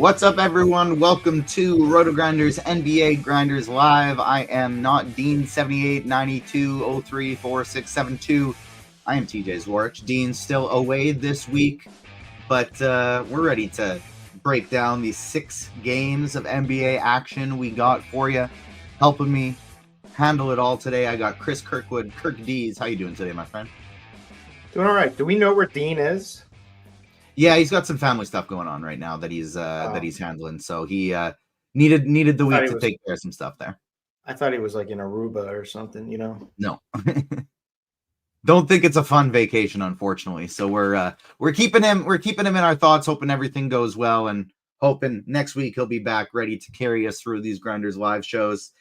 What's up, everyone? Welcome to RotoGrinders NBA Grinders Live. I am not Dean 7892034672. I am TJ Zwarich. Dean's still away this week, but we're ready to break down these 6 games of NBA action we got for you. Helping me handle it all today, I got Chris Kirkwood. Kirk D's. How you doing today, my friend? Doing all right. Do we know where Dean is? Yeah, he's got some family stuff going on right now that he's handling. So he needed the week to take care of some stuff there. I thought he was like in Aruba or something, you know. No. Don't think it's a fun vacation, unfortunately. So we're keeping him in our thoughts, hoping everything goes well, and hoping next week he'll be back ready to carry us through these Grinders Live shows.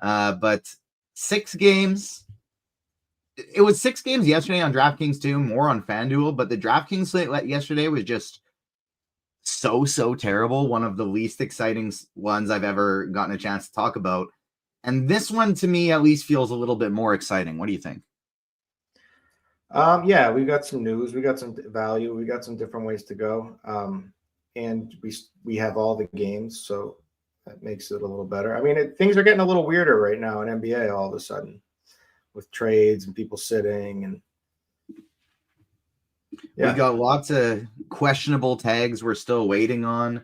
But 6 games. It was 6 games yesterday on DraftKings too, more on FanDuel, but the DraftKings slate yesterday was just so terrible. One of the least exciting ones I've ever gotten a chance to talk about. And this one, to me, at least feels a little bit more exciting. What do you think? Yeah, we got some news. We got some value. We got some different ways to go. And we have all the games, so that makes it a little better. I mean, things are getting a little weirder right now in NBA all of a sudden, with trades and people sitting, and we got lots of questionable tags we're still waiting on.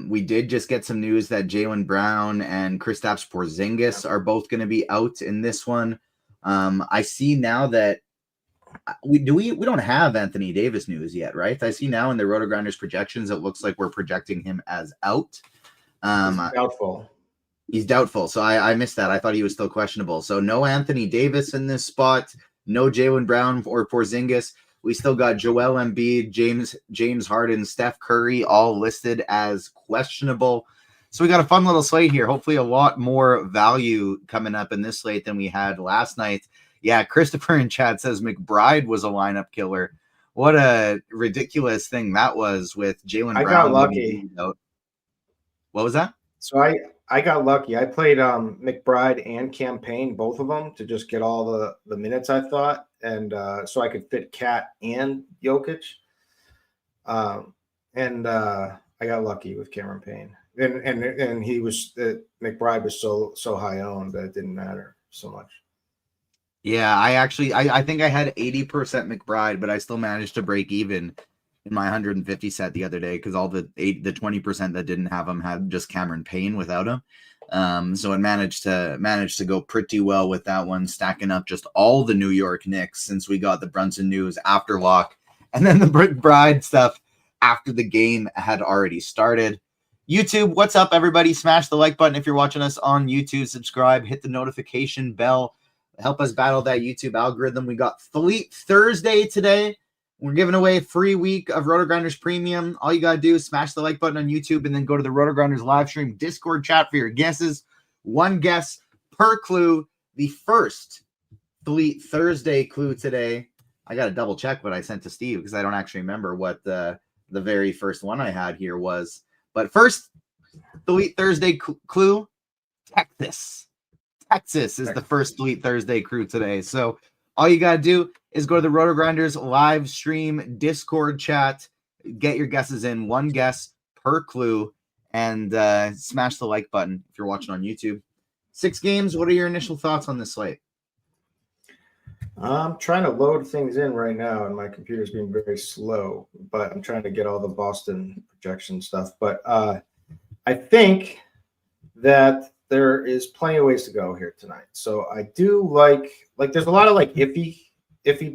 We did just get some news that Jaylen Brown and Kristaps Porzingis are both going to be out in this one. I see now that we don't have Anthony Davis news yet, right? I see now in the RotoGrinders projections, it looks like we're projecting him as out. He's doubtful. So I missed that. I thought he was still questionable. So no Anthony Davis in this spot. No Jaylen Brown or Porzingis. We still got Joel Embiid, James Harden, Steph Curry, all listed as questionable. So we got a fun little slate here. Hopefully a lot more value coming up in this slate than we had last night. Yeah, Christopher in chat says McBride was a lineup killer. What a ridiculous thing that was with Jaylen Brown. I got lucky. What was that? So I got lucky. I played McBride and Campaign, both of them, to just get all the minutes I thought, and so I could fit Cat and Jokic. And I got lucky with Cameron Payne, and he was McBride was so high owned that it didn't matter so much. Yeah, I think I had 80% McBride, but I still managed to break even in my 150 set the other day because all the 20% that didn't have him had just Cameron Payne without him. So it managed to go pretty well with that one, stacking up just all the New York Knicks since we got the Brunson news after lock, and then the McBride stuff after the game had already started. YouTube, what's up, everybody? Smash the like button if you're watching us on YouTube. Subscribe, hit the notification bell. Help us battle that YouTube algorithm. We got Fleet Thursday today. We're giving away a free week of RotoGrinders Premium. All you got to do is smash the like button on YouTube and then go to the RotoGrinders live stream Discord chat for your guesses. 1 guess per clue. The first Fleet Thursday clue today. I got to double check what I sent to Steve because I don't actually remember what the very first one I had here was. But first Fleet Thursday clue, Texas is the first Fleet Thursday clue today. So all you got to do is go to the RotoGrinders live stream Discord chat, get your guesses in, 1 guess per clue, and smash the like button if you're watching on YouTube. 6 games. What are your initial thoughts on this slate? I'm trying to load things in right now, and my computer's being very slow, but I'm trying to get all the Boston projection stuff. But I think that there is plenty of ways to go here tonight. So I do like there's a lot of like iffy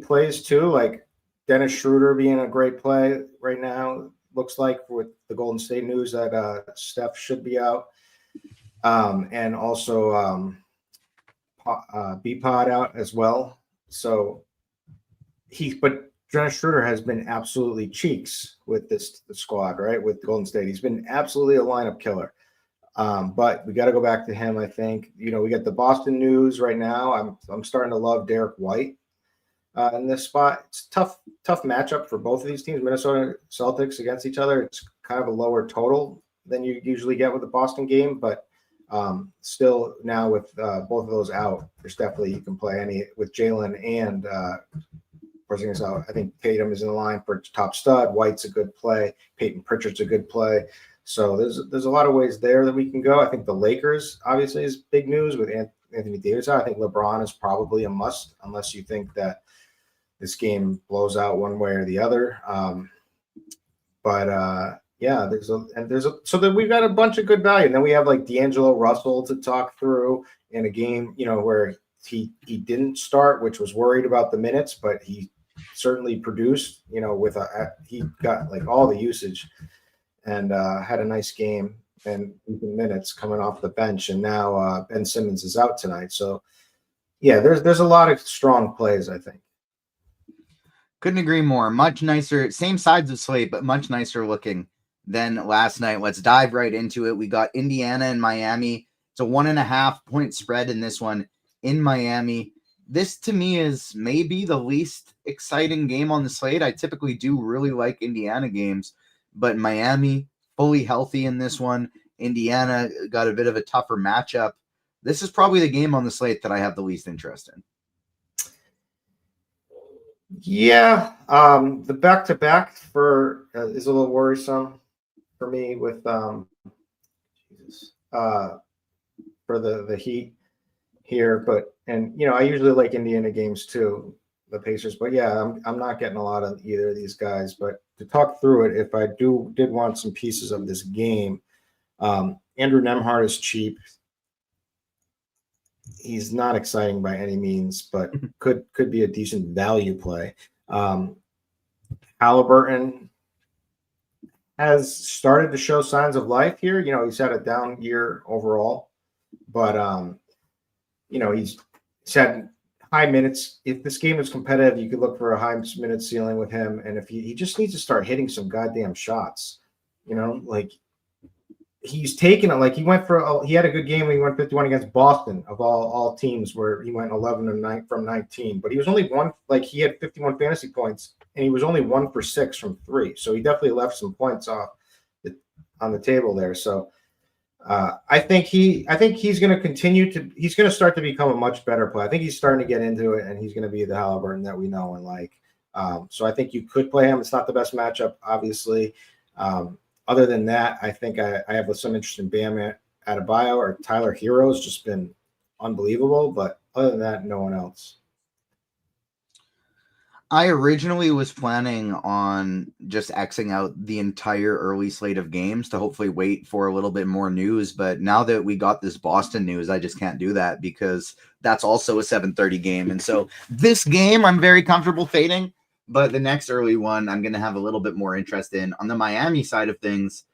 plays too, like Dennis Schroeder being a great play right now. Looks like with the Golden State news that Steph should be out. And also B-Pod out as well. So but Dennis Schroeder has been absolutely cheeks with the squad, right? With Golden State. He's been absolutely a lineup killer. But we got to go back to him, I think. We got the Boston news right now. I'm starting to love Derek White in this spot. It's tough matchup for both of these teams. Minnesota Celtics against each other. It's kind of a lower total than you usually get with the Boston game, but still now with both of those out, there's definitely you can play any with Jaylen and Porzingis out. I think Tatum is in the line for top stud. White's a good play. Peyton Pritchard's a good play. So there's a lot of ways there that we can go. I think the Lakers obviously is big news with Anthony Davis. I think LeBron is probably a must, unless you think that this game blows out one way or the other. Yeah, so that we've got a bunch of good value. And then we have like D'Angelo Russell to talk through in a game, where he didn't start, which was worried about the minutes, but he certainly produced, he got like all the usage and had a nice game and minutes coming off the bench. And now Ben Simmons is out tonight. So yeah, there's a lot of strong plays, I think. Couldn't agree more. Much nicer, same sides of slate, but much nicer looking than last night. Let's dive right into it. We got Indiana and Miami. It's a 1.5 point spread in this one in Miami. This to me is maybe the least exciting game on the slate. I typically do really like Indiana games, but Miami fully healthy in this one. Indiana got a bit of a tougher matchup. This is probably the game on the slate that I have the least interest in. Yeah, the back-to-back is a little worrisome for me with for the Heat here, I usually like Indiana games too, the Pacers, but yeah, I'm not getting a lot of either of these guys. But to talk through it, if I did want some pieces of this game, Andrew Nembhard is cheap. He's not exciting by any means, but could be a decent value play. Halliburton has started to show signs of life here. He's had a down year overall, but he's had high minutes. If this game is competitive, you could look for a high minute ceiling with him. And if he just needs to start hitting some goddamn shots, like he's taken it. Like he had a good game when he went 51 against Boston of all teams, where he went 11 from 19, but he was only he had 51 fantasy points and he was only 1 for 6 from 3. So he definitely left some points on the table there. So I think he's going to he's going to start to become a much better play. I think he's starting to get into it, and he's going to be the Halliburton that we know and like. So I think you could play him. It's not the best matchup, obviously. Other than that, I think I have some interest in Bam Adebayo or Tyler Hero. Has just been unbelievable, but other than that, no one else. I originally was planning on just Xing out the entire early slate of games to hopefully wait for a little bit more news. But now that we got this Boston news, I just can't do that because that's also a 7:30 game. And so this game I'm very comfortable fading, but the next early one I'm going to have a little bit more interest in. On the Miami side of things,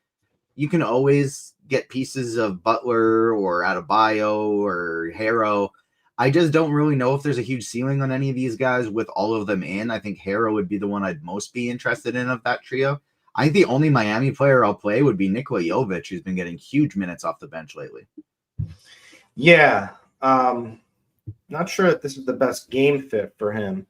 you can always get pieces of Butler or Adebayo or Harrow. I just don't really know if there's a huge ceiling on any of these guys with all of them in. I think Harrow would be the one I'd most be interested in of that trio. I think the only Miami player I'll play would be Nikola Jovic, who's been getting huge minutes off the bench lately. Yeah. Not sure that this is the best game fit for him,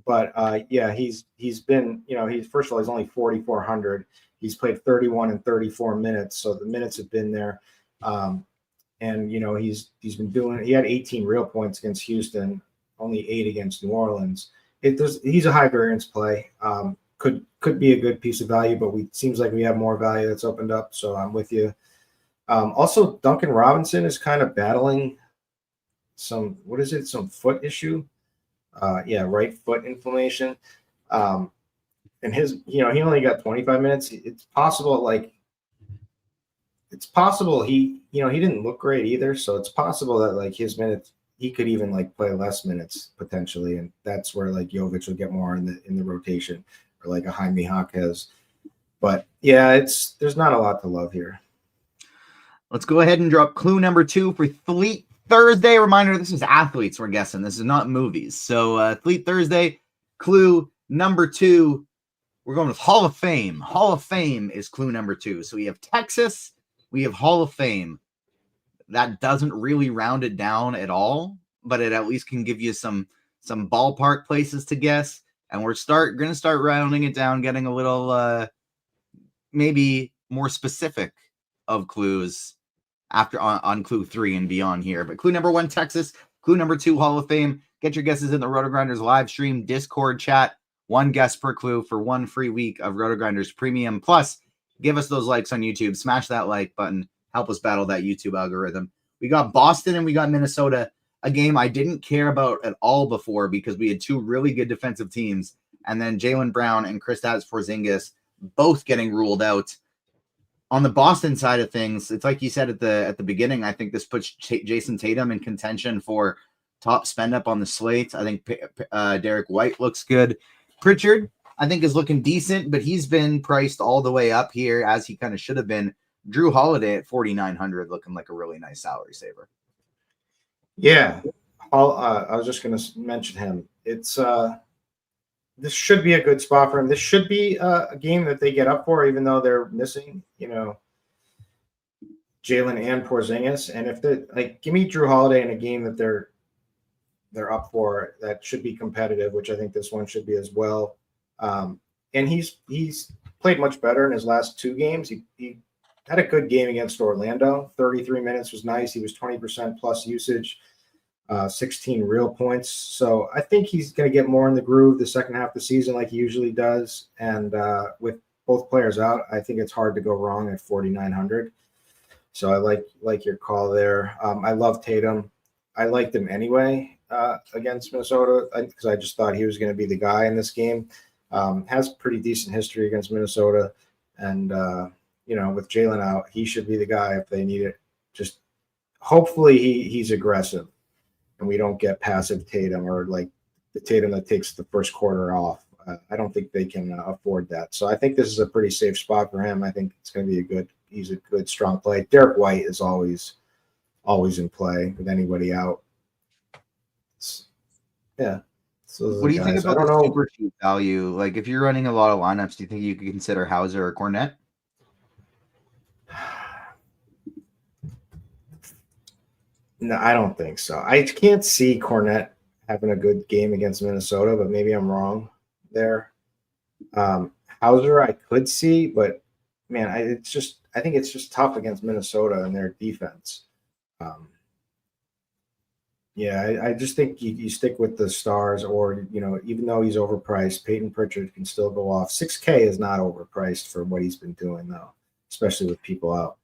but yeah, he's been, first of all, he's only 4,400. He's played 31 and 34 minutes. So the minutes have been there. And, he's been he had 18 real points against Houston, only 8 against New Orleans. He's a high variance play. Could be a good piece of value, but it seems like we have more value that's opened up. So I'm with you. Also, Duncan Robinson is kind of battling some foot issue. Right foot inflammation. And he only got 25 minutes. It's possible he didn't look great either. So it's possible that his minutes, he could even play less minutes potentially. And that's where Jovic will get more in the rotation, or a Jaime Jaquez. But yeah, there's not a lot to love here. Let's go ahead and drop clue number 2 for Fleet Thursday. Reminder, this is athletes we're guessing. This is not movies. So Fleet Thursday, clue number 2. We're going with Hall of Fame. Hall of Fame is clue number 2. So we have Texas. We have Hall of Fame. That doesn't really round it down at all, but it at least can give you some ballpark places to guess. And we're going to start rounding it down, getting a little maybe more specific of clues after on clue 3 and beyond here. But clue number 1, Texas. Clue number 2, Hall of Fame. Get your guesses in the RotoGrinders live stream Discord chat. 1 guess per clue for 1 free week of RotoGrinders Premium. Plus, give us those likes on YouTube. Smash that like button. Help us battle that YouTube algorithm. We got Boston and we got Minnesota, a game I didn't care about at all before because we had two really good defensive teams. And then Jaylen Brown and Kristaps Porzingis both getting ruled out. On the Boston side of things, it's like you said at the beginning, I think this puts Jason Tatum in contention for top spend up on the slate. I think Derek White looks good. Pritchard, I think, is looking decent, but he's been priced all the way up here as he kind of should have been. Drew Holiday at 4,900 looking like a really nice salary saver. Yeah. I was just going to mention him. It's this should be a good spot for him. This should be a game that they get up for, even though they're missing, Jaylen and Porzingis. And if they give me Drew Holiday in a game that they're up for, that should be competitive, which I think this one should be as well. And he's played much better in his last two games. He had a good game against Orlando. 33 minutes was nice. He was 20% plus usage, 16 real points. So I think he's going to get more in the groove the second half of the season like he usually does. And with both players out, I think it's hard to go wrong at 4,900. So I like your call there. I love Tatum. I liked him anyway against Minnesota because I just thought he was going to be the guy in this game. Has pretty decent history against Minnesota. And, with Jaylen out, he should be the guy if they need it. Just hopefully he's aggressive and we don't get passive Tatum or like the Tatum that takes the first quarter off. I don't think they can afford that. So I think this is a pretty safe spot for him. I think it's going to be he's a good, strong play. Derek White is always in play with anybody out. Yeah. So what do you think about the super cheap value? Like if you're running a lot of lineups, do you think you could consider Hauser or Cornette? No, I don't think so. I can't see Cornette having a good game against Minnesota, but maybe I'm wrong there. Hauser, I could see, but man, I think it's just tough against Minnesota and their defense. I just think you stick with the stars, or even though he's overpriced, Peyton Pritchard can still go off. 6K is not overpriced for what he's been doing though, especially with people out.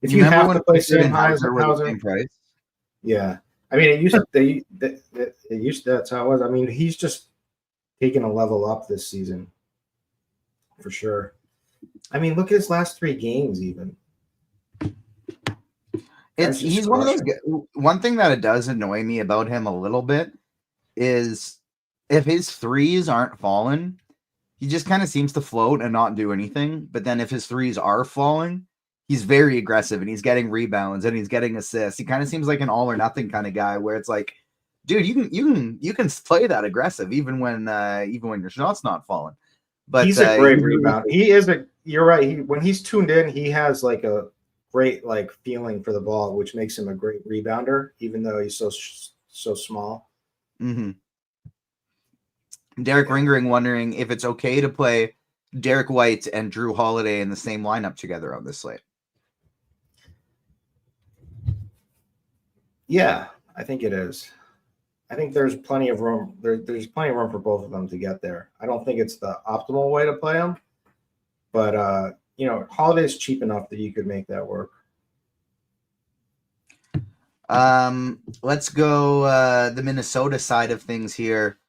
If you have to play Sam Hauser, price. Yeah, I mean, that's how it was. I mean, he's just taken a level up this season for sure. I mean, look at his last three games, even. He's one of those. One thing that it does annoy me about him a little bit is if his threes aren't falling, he just kind of seems to float and not do anything. But then if his threes are falling, he's very aggressive and he's getting rebounds and he's getting assists. He kind of seems like an all or nothing kind of guy where it's like, dude, you can play that aggressive even when your shot's not falling. But he's a great rebounder. You're right. When he's tuned in, he has like a great feeling for the ball, which makes him a great rebounder, even though he's so small. Mm-hmm. Derek Ringering wondering if it's okay to play Derek White and Drew Holiday in the same lineup together on this slate. Yeah, I think it is. I think there's plenty of room. There's plenty of room for both of them to get there. I don't think it's the optimal way to play them, but Holiday's cheap enough that you could make that work. Let's go the Minnesota side of things here.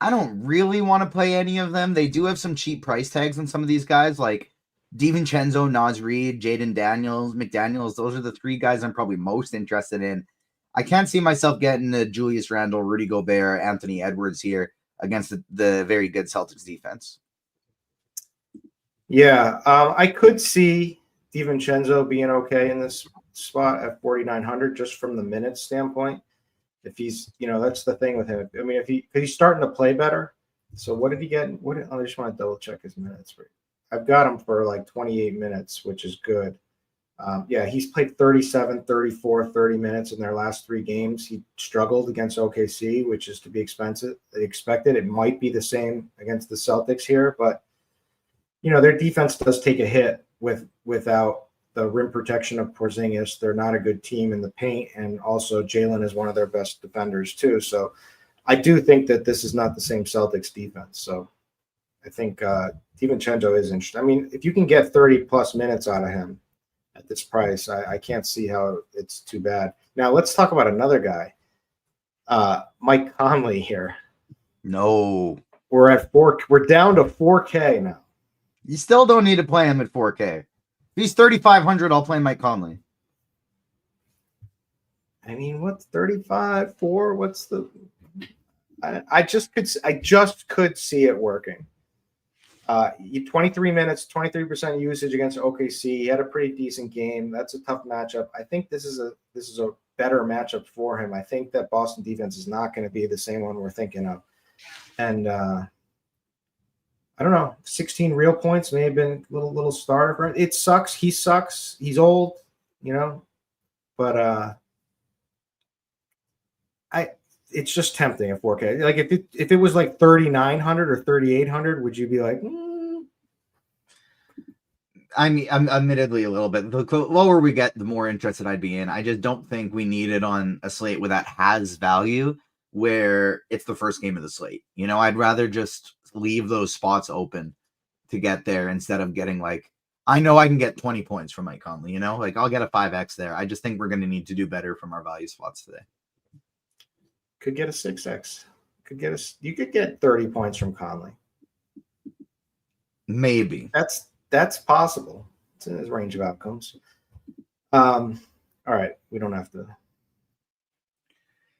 I don't really want to play any of them. They do have some cheap price tags on some of these guys, like DiVincenzo, Naz Reid, Jaden McDaniels. Those are the three guys I'm probably most interested in. I can't see myself getting Julius Randle, Rudy Gobert, Anthony Edwards here against the very good Celtics defense. Yeah, I could see DiVincenzo being okay in this spot at 4,900 just from the minutes standpoint. If he's, that's the thing with him. I mean, he's starting to play better. So what did he get? I just want to double check his minutes. I've got him for 28 minutes, which is good. He's played 37, 34, 30 minutes in their last three games. He struggled against OKC, which is to be expected. It might be the same against the Celtics here, but their defense does take a hit without the rim protection of Porzingis. They're not a good team in the paint, and also Jaylen is one of their best defenders too. So I do think that this is not the same Celtics defense. So I think DiVincenzo is interesting. I mean, if you can get 30+ minutes out of him at this price, I can't see how it's too bad. Now let's talk about another guy, Mike Conley here. No, We're at 4. We're down to 4K now. you still don't need to play him at 4K. If he's 3,500, I'll play Mike Conley. I mean, what's 35 4? What's the? I just could see it working. 23 minutes, 23% usage against OKC. He had a pretty decent game. That's a tough matchup. I think this is a better matchup for him. I think that Boston defense is not going to be the same one we're thinking of. And I don't know, 16 real points may have been a little starter for him. It sucks. He sucks. He's old, but it's just tempting at 4K. Like if it was like 3,900 or 3,800, would you be like? I mean, I'm admittedly a little bit. The lower we get, the more interested I'd be in. I just don't think we need it on a slate where that has value, where it's the first game of the slate. I'd rather just leave those spots open to get there instead of getting I know I can get 20 points from Mike Conley. I'll get a 5x there. I just think we're going to need to do better from our value spots today. Could get a 6x. You could get 30 points from Conley. Maybe. That's possible. It's in his range of outcomes. All right. We don't have to.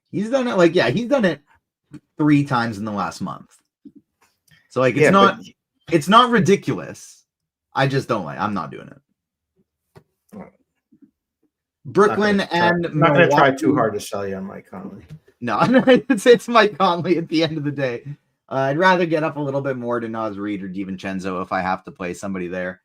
He's done it he's done it 3 times in the last month. So it's not ridiculous. I just don't I'm not doing it. Brooklyn and I'm not going to try too hard to sell you on Mike Conley. No, it's Mike Conley at the end of the day. I'd rather get up a little bit more to Naz Reid or DiVincenzo if I have to play somebody there.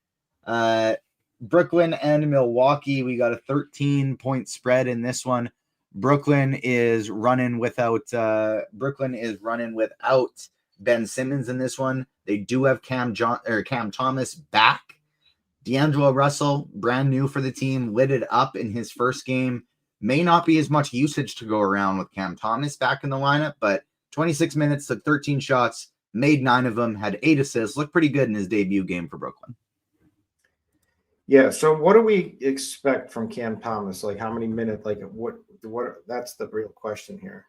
Brooklyn and Milwaukee, we got a 13-point spread in this one. Brooklyn is running without Ben Simmons in this one. They do have Cam Thomas back. D'Angelo Russell, brand new for the team, lit it up in his first game. May not be as much usage to go around with Cam Thomas back in the lineup, but 26 minutes, took 13 shots, made 9 of them, had 8 assists, looked pretty good in his debut game for Brooklyn. Yeah, so what do we expect from Cam Thomas? How many minutes? What? That's the real question here.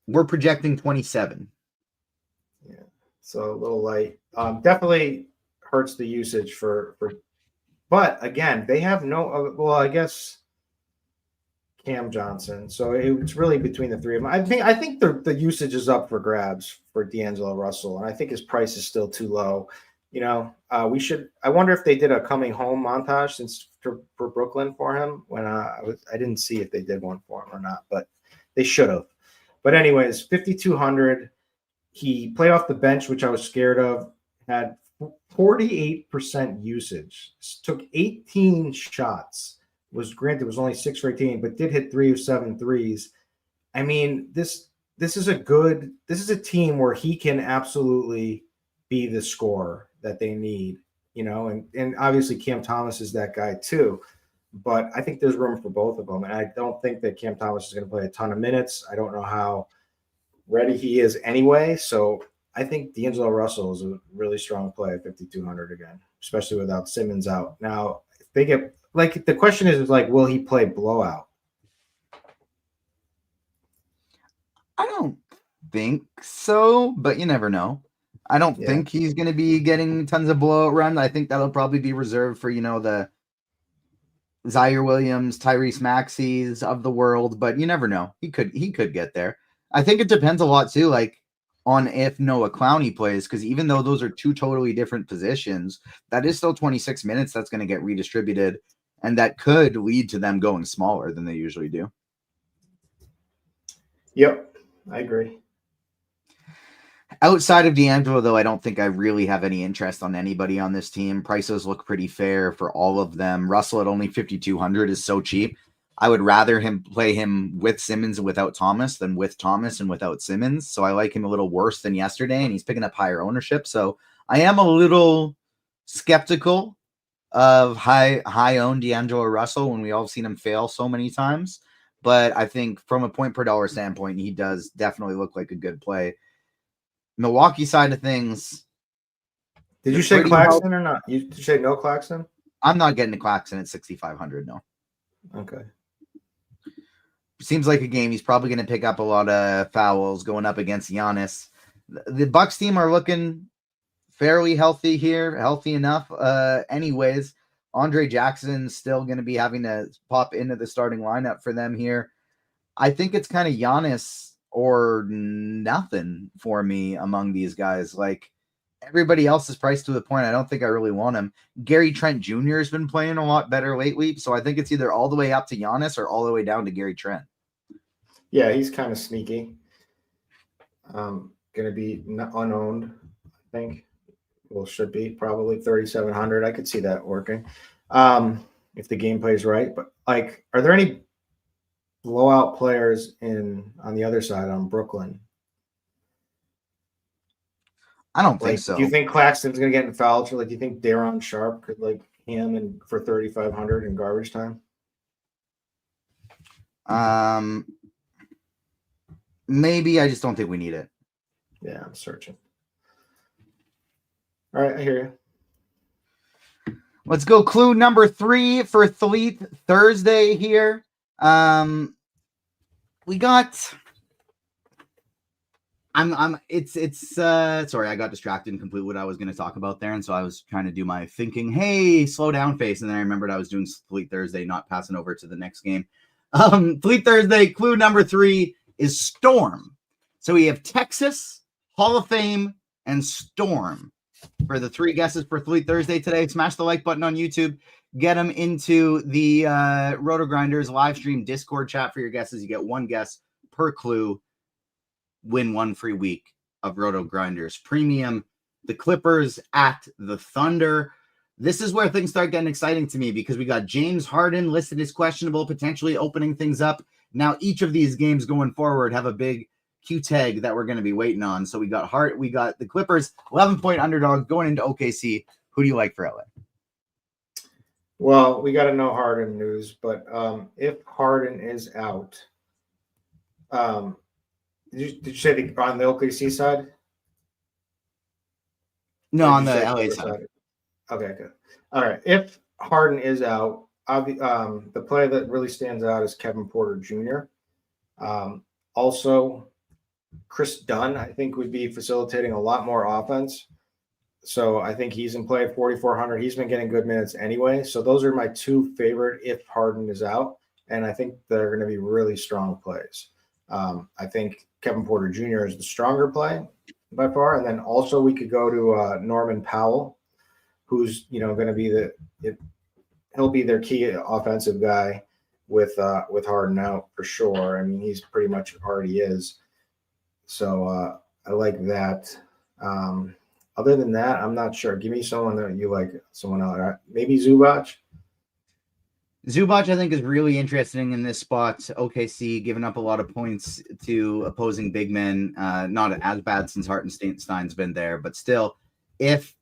We're projecting 27. Yeah, so a little light. Definitely hurts the usage for. But again, they have no. Well, I guess Cam Johnson. So it's really between the three of them. I think the usage is up for grabs for D'Angelo Russell, and I think his price is still too low. I wonder if they did a coming home montage for Brooklyn for him when I didn't see if they did one for him or not, but they should have. But anyways, 5,200. He played off the bench, which I was scared of. Had 48% usage. Took 18 shots. Was only 6 for 18, but did hit 3 of 7 threes. I mean, this is a team where he can absolutely be the scorer that they need, and obviously Cam Thomas is that guy too. But I think there's room for both of them. And I don't think that Cam Thomas is going to play a ton of minutes. I don't know how ready he is anyway. So I think D'Angelo Russell is a really strong play at 5,200 again, especially without Simmons out. Now, if they get the question is will he play blowout? I don't think so, but you never know. I don't think he's going to be getting tons of blowout run. I think that'll probably be reserved for, the Zaire Williams, Tyrese Maxey's of the world, but you never know. He could get there. I think it depends a lot too, on if Noah Clowney plays, because even though those are 2 totally different positions, that is still 26 minutes that's going to get redistributed, and that could lead to them going smaller than they usually do. Yep, I agree. Outside of D'Angelo, though, I don't think I really have any interest on anybody on this team. Prices look pretty fair for all of them. Russell at only 5,200 is so cheap. I would rather play him with Simmons and without Thomas than with Thomas and without Simmons. So I like him a little worse than yesterday, and he's picking up higher ownership. So I am a little skeptical of high-owned D'Angelo Russell when we all have seen him fail so many times. But I think from a point per dollar standpoint, he does definitely look like a good play. Milwaukee side of things, Did you say Claxton or not? Did you say no Claxton? I'm not getting to Claxton at 6,500. No. Okay. Seems like a game he's probably going to pick up a lot of fouls going up against Giannis. The Bucks team are looking fairly healthy here, healthy enough. Anyways, Andre Jackson's still going to be having to pop into the starting lineup for them here. I think it's kind of Giannis or nothing for me among these guys. Like, everybody else is priced to the point I don't think I really want him. Gary Trent Jr. has been playing a lot better lately, so I think it's either all the way up to Giannis or all the way down to Gary Trent. Yeah, he's kind of sneaky. Going to be unowned, I think. Well, should be probably 3,700. I could see that working if the game plays right. But like, are there any blowout players on the other side on Brooklyn? I don't think so. Do you think Claxton's going to get in foul? Like, do you think Daron Sharp could like him and for 3,500 in garbage time? Maybe. I just don't think we need it. Yeah, I'm searching. All right, I hear you. Let's go clue number 3 for Slate Thursday here. We got. Sorry, I got distracted and completely what I was going to talk about there, and so I was trying to do my thinking, hey, slow down face, and then I remembered I was doing Slate Thursday, not passing over to the next game. Slate Thursday, clue number 3 is Storm. So we have Texas, Hall of Fame, and Storm for the 3 guesses for Slate Thursday today. Smash the like button on YouTube. Get them into the RotoGrinders live stream Discord chat for your guesses. You get 1 guess per clue. Win 1 free week of RotoGrinders Premium. The Clippers at the Thunder. This is where things start getting exciting to me because we got James Harden listed as questionable, potentially opening things up. Now, each of these games going forward have a big Q tag that we're going to be waiting on. So we got the Clippers, 11-point underdog going into OKC. Who do you like for LA? Well, we got to know Harden news, but if Harden is out, did you say on the OKC side? No, on the LA side. Okay, good. All right. If Harden is out, the player that really stands out is Kevin Porter Jr. Also, Chris Dunn, I think, would be facilitating a lot more offense. So I think he's in play at 4,400. He's been getting good minutes anyway. So those are my 2 favorite if Harden is out. And I think they're going to be really strong plays. I think Kevin Porter Jr. is the stronger play by far. And then also we could go to Norman Powell, who's, going to be he'll be their key offensive guy with Harden out for sure. I mean, he's pretty much already is. So I like that. Other than that, I'm not sure. Give me someone that you like, someone else. Maybe Zubac. Zubac, I think, is really interesting in this spot. OKC giving up a lot of points to opposing big men. Not as bad since Hartenstein's been there, but still, if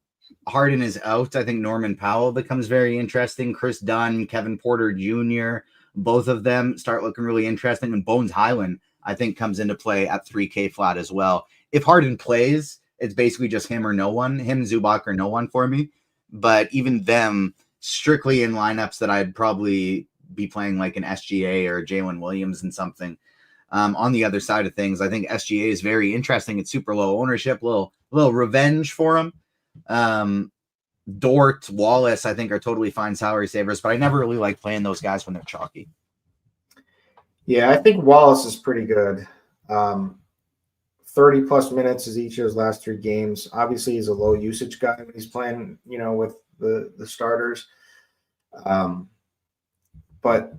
Harden is out, I think Norman Powell becomes very interesting. Chris Dunn, Kevin Porter Jr., both of them start looking really interesting. And Bones Highland, I think, comes into play at 3K flat as well. If Harden plays, it's basically just him or no one, him, Zubac, or no one for me. But even them, strictly in lineups that I'd probably be playing like an SGA or Jalen Williams and something. On the other side of things, I think SGA is very interesting. It's super low ownership, little revenge for him. Dort, Wallace, I think, are totally fine salary savers, but I never really like playing those guys when they're chalky. Yeah, I think Wallace is pretty good. 30 plus minutes is each of his last 3 games. Obviously, he's a low usage guy when he's playing, with the starters. But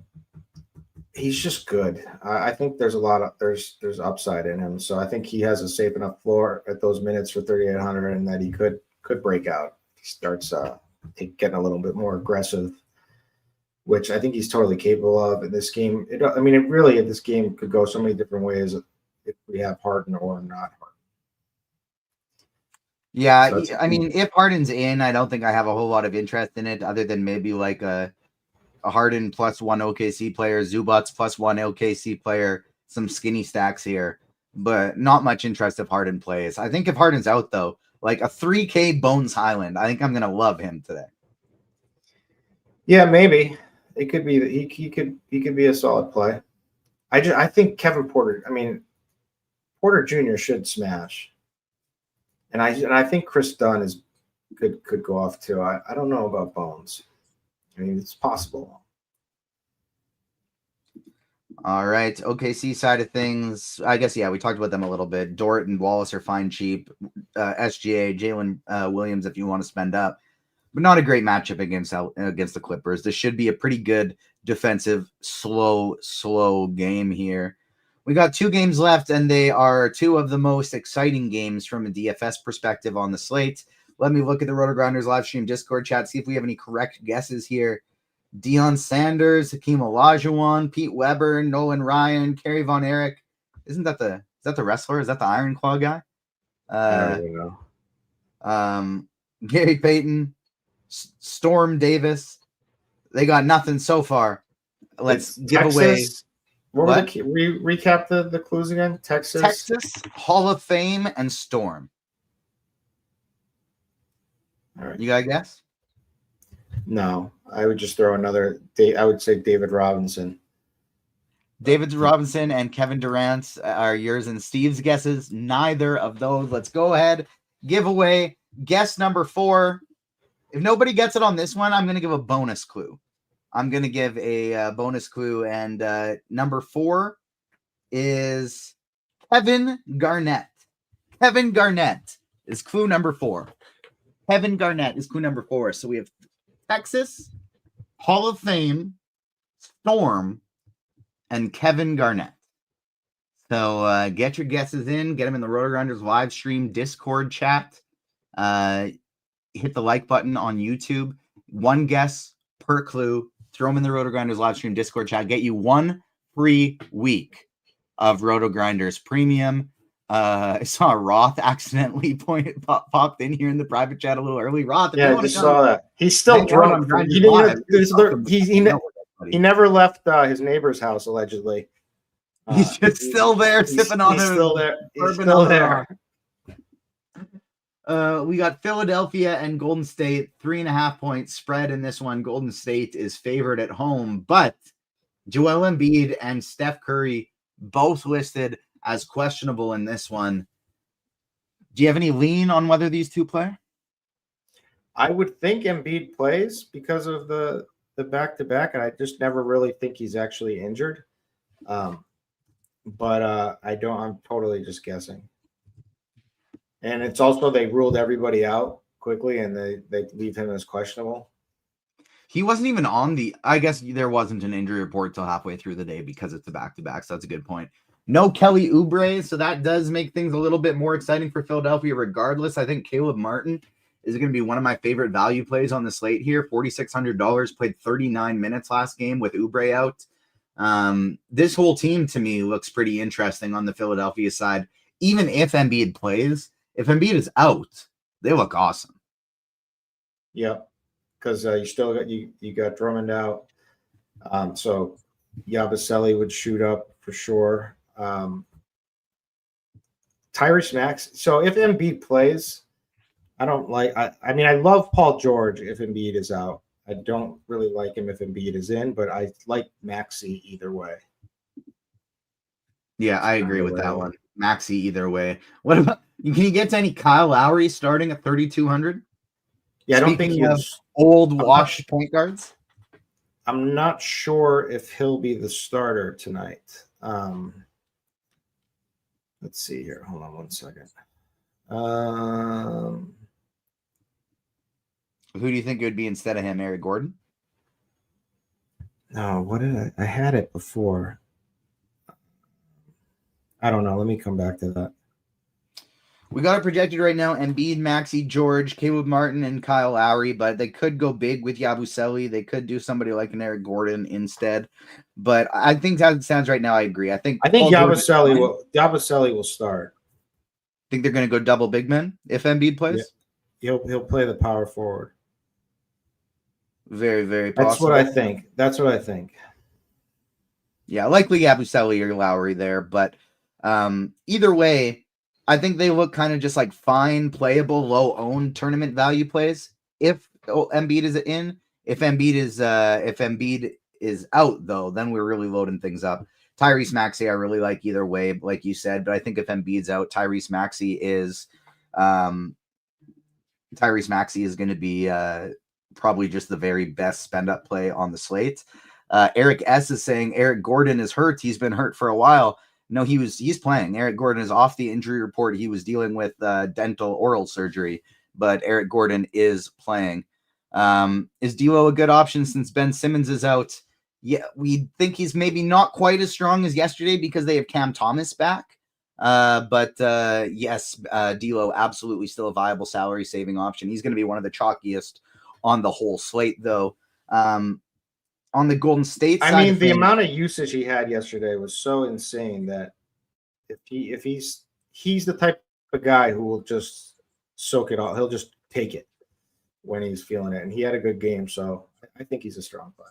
he's just good. I think there's there's upside in him. So I think he has a safe enough floor at those minutes for 3,800 and that he could break out. He starts getting a little bit more aggressive, which I think he's totally capable of in this game. This game could go so many different ways if we have Harden or not Harden. Yeah, so if Harden's in, I don't think I have a whole lot of interest in it other than maybe like a Harden plus 1 OKC player, Zubac plus 1 OKC player, some skinny stacks here, but not much interest if Harden plays. I think if Harden's out, though, like a 3K Bones Highland. I think I'm gonna love him today. Yeah, maybe it could be that he could be a solid play. I think Kevin Porter. I mean, Porter Jr. should smash, and I think Chris Dunn could go off too. I don't know about Bones. I mean, it's possible. All right, OKC side of things, I guess, yeah, we talked about them a little bit. Dort and Wallace are fine, cheap. SGA, Jalen Williams, if you want to spend up, but not a great matchup against the Clippers. This should be a pretty good defensive, slow game here. We got 2 games left, and they are 2 of the most exciting games from a DFS perspective on the slate. Let me look at the RotoGrinders live stream Discord chat, see if we have any correct guesses here. Deion Sanders, Hakeem Olajuwon, Pete Weber, Nolan Ryan, Kerry Von Erich. Is that the wrestler? Is that the Iron Claw guy? I don't even know. Gary Payton, Storm Davis. They got nothing so far. Let's give away. What were recap the clues again? Texas, Hall of Fame, and Storm. All right. You got a guess? No, I would just throw another. I would say David Robinson. David Robinson and Kevin Durant are yours and Steve's guesses. Neither of those. Let's go ahead. Giveaway. Guess number 4. If nobody gets it on this one, I'm going to give a bonus clue. I'm going to give a bonus clue. And number 4 is Kevin Garnett. Kevin Garnett is clue number 4. Kevin Garnett is clue number 4. So we have Texas, Hall of Fame, Storm, and Kevin Garnett. So get your guesses in. Get them in the RotoGrinders live stream Discord chat. Hit the like button on YouTube. 1 guess per clue. Throw them in the RotoGrinders live stream Discord chat. Get you 1 free week of RotoGrinders Premium. I saw Roth accidentally popped in here in the private chat a little early. Roth, yeah, I just saw that. He's still drunk. He never left his neighbor's house, allegedly. He's just still there, sipping on He's his still there. He's still there. We got Philadelphia and Golden State, 3.5 point spread in this one. Golden State is favored at home, but Joel Embiid and Steph Curry both listed as questionable in this one. Do you have any lean on whether these 2 play? I would think Embiid plays because of the back-to-back, and I just never really think he's actually injured. But I don't. I'm totally just guessing. And it's also they ruled everybody out quickly, and they leave him as questionable. He wasn't even on the. I guess there wasn't an injury report till halfway through the day because it's the back-to-back. So that's a good point. No Kelly Oubre, so that does make things a little bit more exciting for Philadelphia. Regardless, I think Caleb Martin is going to be one of my favorite value plays on the slate here. $4,600, played 39 minutes last game with Oubre out. This whole team to me looks pretty interesting on the Philadelphia side. Even if Embiid plays, if Embiid is out, they look awesome. Yeah, because you still got you got Drummond out. So Yabusele would shoot up for sure. Tyrese Max. So if Embiid plays, I don't like. I mean, I love Paul George if Embiid is out. I don't really like him if Embiid is in, but I like Maxey either way. Yeah, I agree with that one. Maxey either way. What about? Can you get to any Kyle Lowry starting at 3,200? Yeah, I don't think he's old washed point guards. I'm not sure if he'll be the starter tonight. Let's see here. Hold on 1 second. Who do you think it would be instead of him? Eric Gordon? No, what did I had it before. I don't know. Let me come back to that. We got it projected right now. Embiid, Maxey, George, Caleb Martin, and Kyle Lowry, but they could go big with Yabusele. They could do somebody like an Eric Gordon instead. But I think that sounds right now. I agree. I think Yabusele will start. Think they're going to go double big men if Embiid plays? Yeah. He'll play the power forward. Very, very possible. That's what I think. Yeah, likely Yabusele or Lowry there, but either way, I think they look kind of just like fine, playable, low-owned tournament value plays. If Embiid is in, if Embiid is out, though, then we're really loading things up. Tyrese Maxey, I really like either way, like you said, but I think if Embiid's out, Tyrese Maxey is going to be probably just the very best spend-up play on the slate. Eric S is saying Eric Gordon is hurt. He's been hurt for a while. No, he's playing. Eric Gordon is off the injury report. He was dealing with dental oral surgery, but Eric Gordon is playing. Is D'Lo a good option since Ben Simmons is out? Yeah, we think he's maybe not quite as strong as yesterday because they have Cam Thomas back. But yes, D'Lo absolutely still a viable salary saving option. He's going to be one of the chalkiest on the whole slate, though. On the Golden State side, I mean, the amount of usage he had yesterday was so insane that if he's the type of guy who will just soak it all, he'll just take it when he's feeling it. And he had a good game, so I think he's a strong play.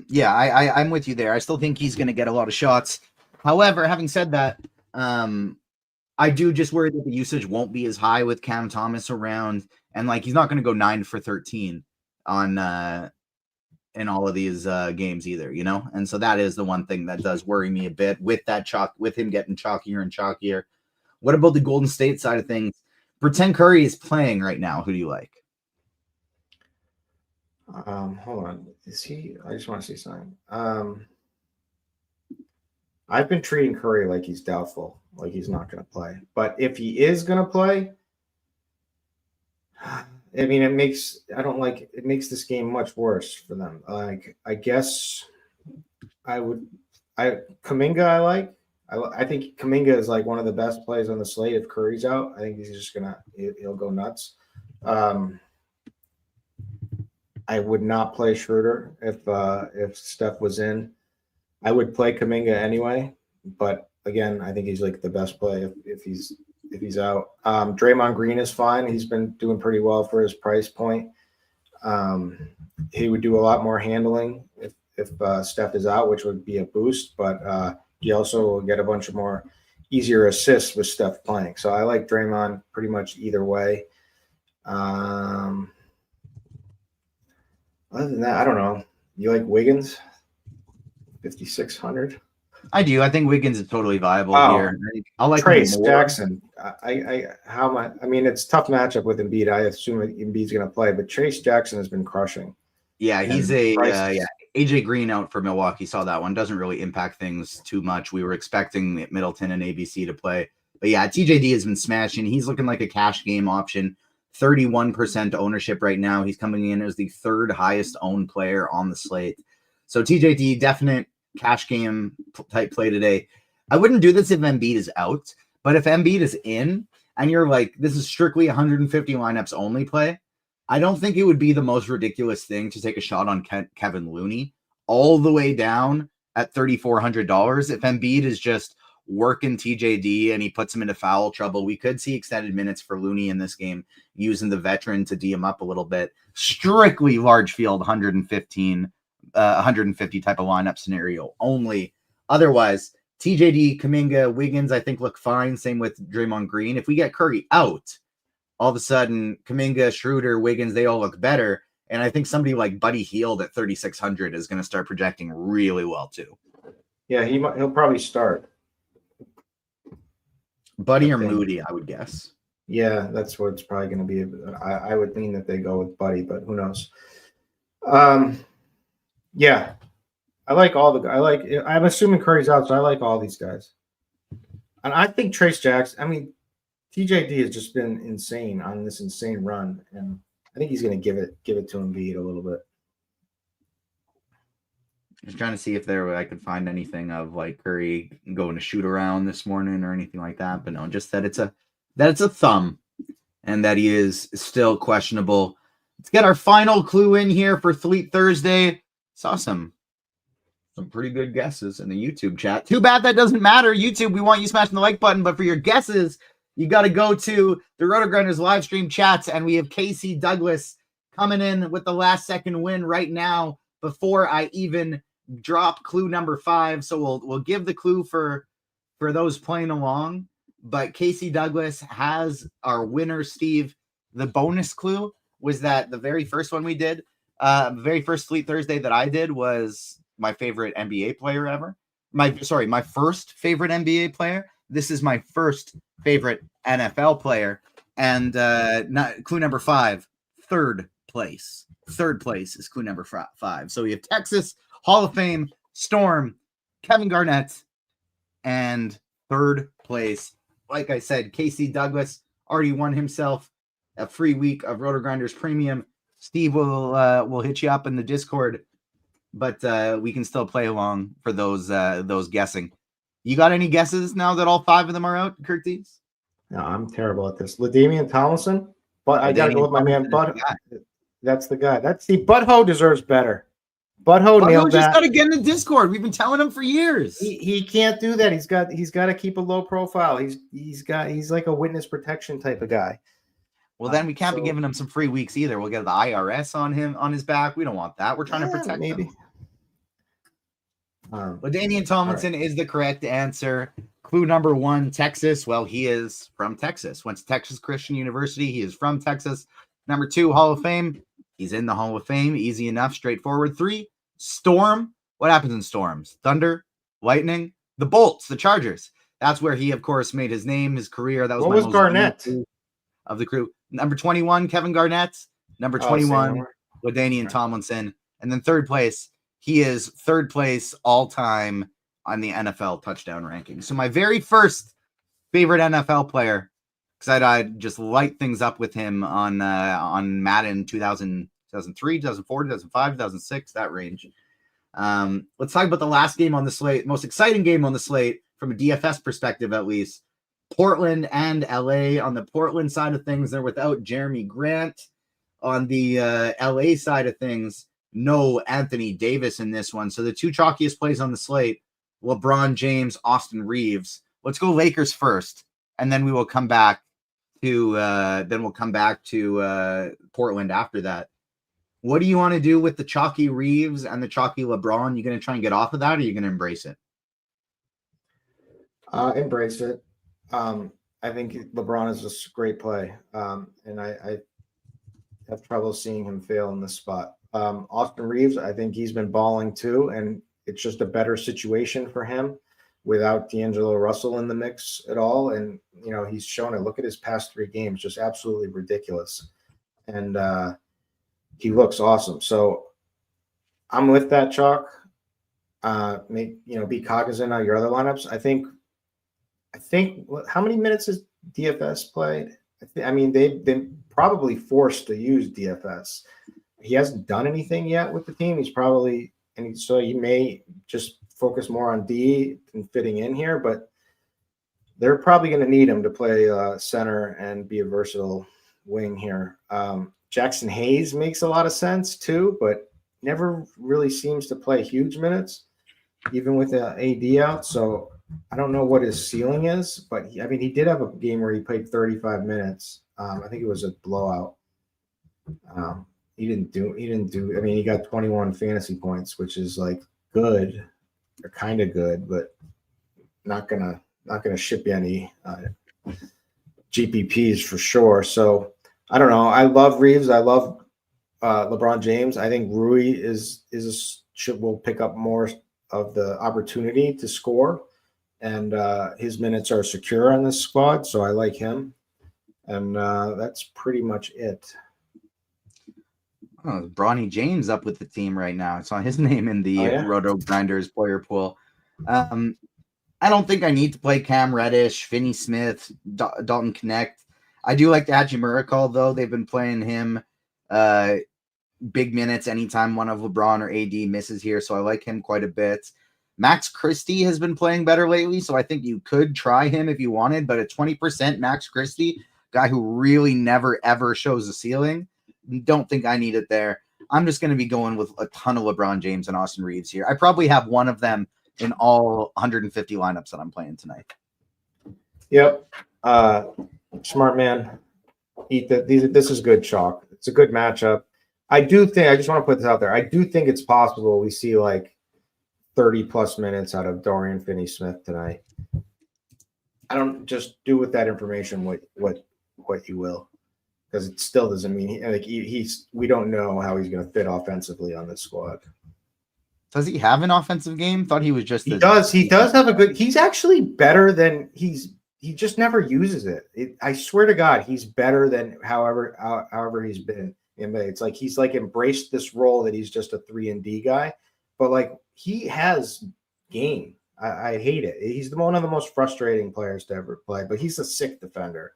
Yeah, I'm with you there. I still think he's going to get a lot of shots. However, having said that, I do just worry that the usage won't be as high with Cam Thomas around, and like he's not going to go 9 for 13 on in all of these games either, you know. And so that is the one thing that does worry me a bit with him getting chalkier and chalkier. What about the Golden State side of things? Pretend Curry is playing right now. Who do you like? Hold on. Is he? I just want to see something. I've been treating Curry like he's doubtful, like he's not going to play. But if he is going to play, I mean, it makes this game much worse for them. Like, I guess Kuminga I like. I think Kuminga is like one of the best plays on the slate if Curry's out. I think he's just he'll go nuts. I would not play Schroeder if Steph was in. I would play Kuminga anyway, but again, I think he's like the best play if he's out. Draymond Green is fine. He's been doing pretty well for his price point. He would do a lot more handling if Steph is out, which would be a boost, but he also will get a bunch of more easier assists with Steph playing. So I like Draymond pretty much either way. Other than that, I don't know. You like Wiggins? 5,600. I do. I think Wiggins is totally viable here. I like Trace Jackson. I mean, it's a tough matchup with Embiid. I assume Embiid's going to play, but Trace Jackson has been crushing. Yeah, he's AJ Green out for Milwaukee. Saw that one. Doesn't really impact things too much. We were expecting Middleton and ABC to play, but yeah, TJD has been smashing. He's looking like a cash game option. 31% ownership right now. He's coming in as the third highest owned player on the slate. So TJD, definite cash game type play today. I wouldn't do this if Embiid is out, but if Embiid is in and you're like, this is strictly 150 lineups only play, I don't think it would be the most ridiculous thing to take a shot on Kevin Looney all the way down at $3,400. If Embiid is just working TJD and he puts him into foul trouble, we could see extended minutes for Looney in this game, using the veteran to D him up a little bit. Strictly large field 150 type of lineup scenario only. Otherwise, TJD, Kuminga, Wiggins, I think look fine. Same with Draymond Green. If we get Curry out, all of a sudden Kuminga, Schroeder, Wiggins, they all look better. And I think somebody like Buddy Hield at 3,600 is going to start projecting really well too. Yeah, he'll probably start. Buddy or Moody, I would guess. Yeah, that's what it's probably going to be. I would mean that they go with Buddy, but who knows? Yeah, I'm assuming Curry's out, so I like all these guys. And I think Trace Jackson, I mean, TJD has just been insane on this insane run, and I think he's going to give it to Embiid a little bit. Just trying to see if I could find anything of like Curry going to shoot around this morning or anything like that, but no, just that it's a thumb and that he is still questionable. Let's get our final clue in here for Fleet Thursday. Saw some pretty good guesses in the YouTube chat. Too bad that doesn't matter. YouTube, we want you smashing the like button, but for your guesses, you got to go to the RotoGrinders live stream chats, and we have Casey Douglas coming in with the last second win right now before I even drop clue number 5. So we'll give the clue for for those playing along. But Casey Douglas has our winner, Steve. The bonus clue was that the very first one we did, very first Fleet Thursday that I did was my favorite NBA player ever. My first favorite NBA player. This is my first favorite NFL player. And clue number 5, third place. Third place is clue number 5. So we have Texas, Hall of Fame, Storm, Kevin Garnett, and third place. Like I said, Casey Douglas already won himself a free week of RotoGrinders Premium. Steve will hit you up in the Discord, but we can still play along for those guessing. You got any guesses now that all 5 of them are out, Curtis? No, I'm terrible at this. LaDainian Tomlinson, but I gotta go with my man Bud. That's the guy. Butthole deserves better. Butthole nailed that. Just got to get in the Discord. We've been telling him for years. He can't do that. He's got to keep a low profile. He's like a witness protection type of guy. Well, then we can't be giving him some free weeks either. We'll get the IRS on his back. We don't want that. We're trying to protect him. LaDainian Tomlinson is the correct answer. Clue number 1, Texas. Well, he is from Texas. Went to Texas Christian University. He is from Texas. Number 2, Hall of Fame. He's in the Hall of Fame. Easy enough. Straightforward. 3, Storm. What happens in storms? Thunder, lightning, the Bolts, the Chargers. That's where he, of course, made his name, his career. That was what was Garnett of the crew. Number 21, Kevin Garnett. Number 21, LaDainian Tomlinson. And then third place, he is third place all time on the NFL touchdown ranking. So my very first favorite NFL player, because I'd just light things up with him on Madden 2003, 2004, 2005, 2006, that range. Let's talk about the last game on the slate, most exciting game on the slate from a DFS perspective, at least. Portland and LA. On the Portland side of things, they're without Jeremy Grant. On the LA side of things, no Anthony Davis in this one. So the 2 chalkiest plays on the slate, LeBron James, Austin Reeves. Let's go Lakers first, and then we will come back to Portland after that. What do you want to do with the chalky Reeves and the chalky LeBron? You going to try and get off of that, or are you going to embrace it? Embrace it. I think LeBron is a great play, and I have trouble seeing him fail in this spot. Austin Reeves, I think he's been balling too, and it's just a better situation for him without D'Angelo Russell in the mix at all. And, he's shown it. Look at his past 3 games, just absolutely ridiculous. And he looks awesome. So I'm with that chalk. Be cognizant of your other lineups. I think how many minutes has DFS played? They've been probably forced to use DFS. He hasn't done anything yet with the team. So he may just focus more on D and fitting in here, but they're probably going to need him to play center and be a versatile wing here. Jackson Hayes makes a lot of sense too, but never really seems to play huge minutes, even with the AD out. So I don't know what his ceiling is, but he did have a game where he played 35 minutes. I think it was a blowout. He got 21 fantasy points, which is like good or kind of good, but not gonna ship you any GPPs for sure. So I don't know. I love Reeves. I love LeBron James. I think Rui will pick up more of the opportunity to score, and his minutes are secure on this squad, so I like him. And that's pretty much it. Oh, Bronny James up with the team right now. I saw his name in the RotoGrinders player pool. I don't think I need to play Cam Reddish, Finney Smith, Dalton Connect. I do like the Hachimura, though. They've been playing him big minutes anytime one of LeBron or AD misses here, so I like him quite a bit. Max Christie has been playing better lately, so I think you could try him if you wanted, but at 20% Max Christie, guy who really never, ever shows a ceiling, don't think I need it there. I'm just going to be going with a ton of LeBron James and Austin Reeves here. I probably have one of them in all 150 lineups that I'm playing tonight. Yep. Smart man. Eat that. This is good chalk. It's a good matchup. I just want to put this out there. I do think it's possible we see like 30 plus minutes out of Dorian Finney-Smith tonight. I don't just do with that information what you will, because it still doesn't mean we don't know how he's going to fit offensively on this squad. Does he have an offensive game? Thought he was just. He does have a good. He's actually better than he just never uses it. I swear to God, he's better than however he's been in NBA. It's like he's like embraced this role that he's just a 3-and-D guy, but like he has game. I hate it. He's one of the most frustrating players to ever play, but he's a sick defender.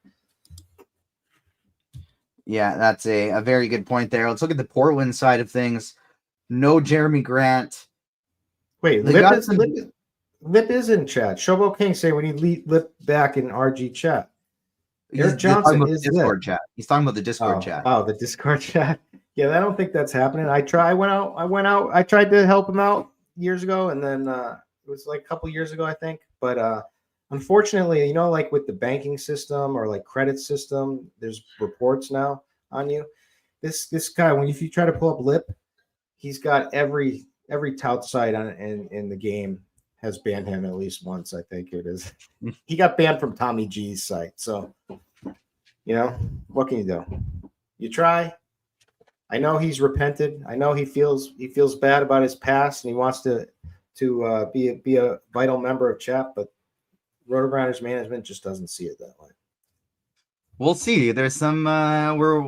Yeah, that's a very good point there. Let's look at the Portland side of things. No Jeremy Grant. Wait, Lip is in chat. Showboat King say we need Lip back in RG chat. Eric Johnson is Discord chat. He's talking about the Discord chat. Oh, the Discord chat. Yeah, I don't think that's happening. I went out. I tried to help him out years ago, and then it was like a couple years ago, I think. But unfortunately, like with the banking system or like credit system, there's reports now on you. This guy, if you try to pull up Lip, he's got every tout site in the game has banned him at least once. I think it is. He got banned from Tommy G's site. So, what can you do? You try. I know he's repented. I know he feels bad about his past and he wants to be a vital member of chat, but RotoGrinders management just doesn't see it that way. We'll see. There's some we're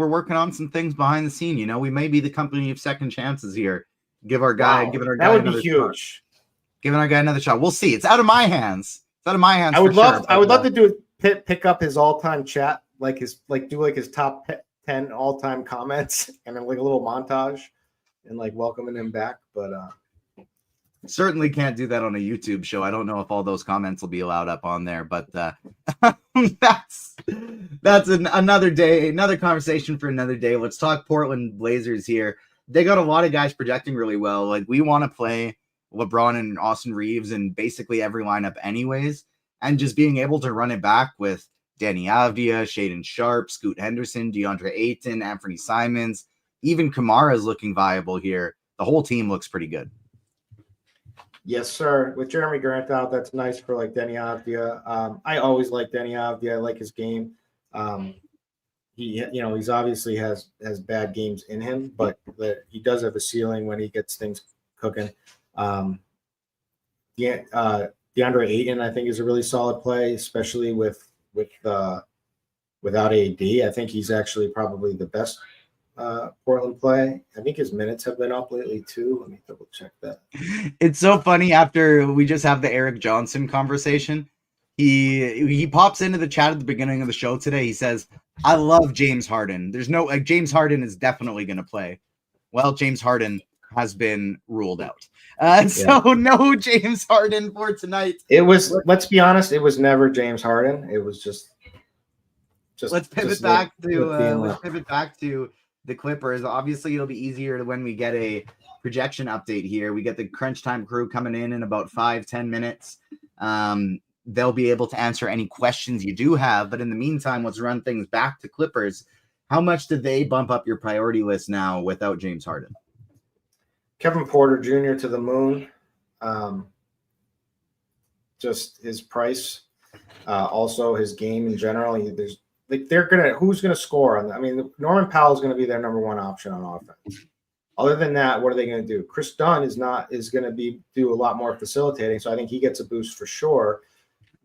working on some things behind the scene. We may be the company of second chances here. Giving our guy that would be huge. Shot. Giving our guy another shot. We'll see. It's out of my hands. I would love to do it. Pick up his all-time chat, do his top 10 all-time comments and then like a little montage and like welcoming him back. But certainly can't do that on a YouTube show. I don't know if all those comments will be allowed up on there, but that's another day, another conversation for another day. Let's talk Portland Blazers here. They got a lot of guys projecting really well. Like, we want to play LeBron and Austin Reeves in basically every lineup anyways, and just being able to run it back with Danny Avdia, Shaedon Sharp, Scoot Henderson, DeAndre Ayton, Anthony Simons, even Kamara is looking viable here. The whole team looks pretty good. Yes, sir. With Jeremy Grant out, that's nice for like Danny Avdia. I always like Danny Avdia. I like his game. He's obviously has bad games in him, but he does have a ceiling when he gets things cooking. DeAndre Ayton, I think, is a really solid play, especially without AD. I think he's actually probably the best Portland play. I think his minutes have been up lately too. Let me double check that. It's so funny after we just have the Eric Johnson conversation. He pops into the chat at the beginning of the show today. He says, I love James Harden. James Harden is definitely going to play. Well, James Harden has been ruled out. So no James Harden for tonight. Let's be honest, it was never James Harden. It was just let's pivot back to the Clippers. Obviously, it'll be easier when we get a projection update here. We get the crunch time crew coming in about 5-10 minutes. They'll be able to answer any questions you do have. But in the meantime, let's run things back to Clippers. How much did they bump up your priority list now without James Harden? Kevin Porter Jr. to the moon. Just his price. Also his game in general. Who's gonna score on that? I mean, Norman Powell is gonna be their number one option on offense. Other than that, what are they gonna do? Chris Dunn is gonna do a lot more facilitating, so I think he gets a boost for sure.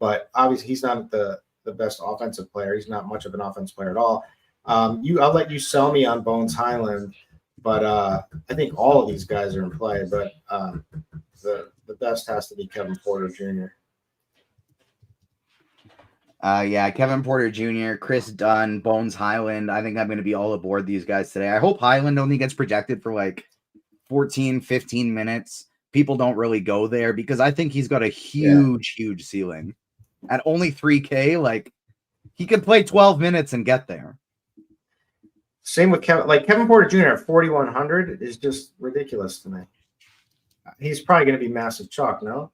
But obviously, he's not the best offensive player. He's not much of an offense player at all. I'll let you sell me on Bones Highland, but I think all of these guys are in play. But the best has to be Kevin Porter Jr. Kevin Porter Jr., Chris Dunn, Bones Highland. I think I'm going to be all aboard these guys today. I hope Highland only gets projected for like 14, 15 minutes. People don't really go there because I think he's got a huge ceiling. At only 3K, like, he could play 12 minutes and get there. Same with Kevin Porter Jr. at 4,100 is just ridiculous to me. He's probably going to be massive chalk, no?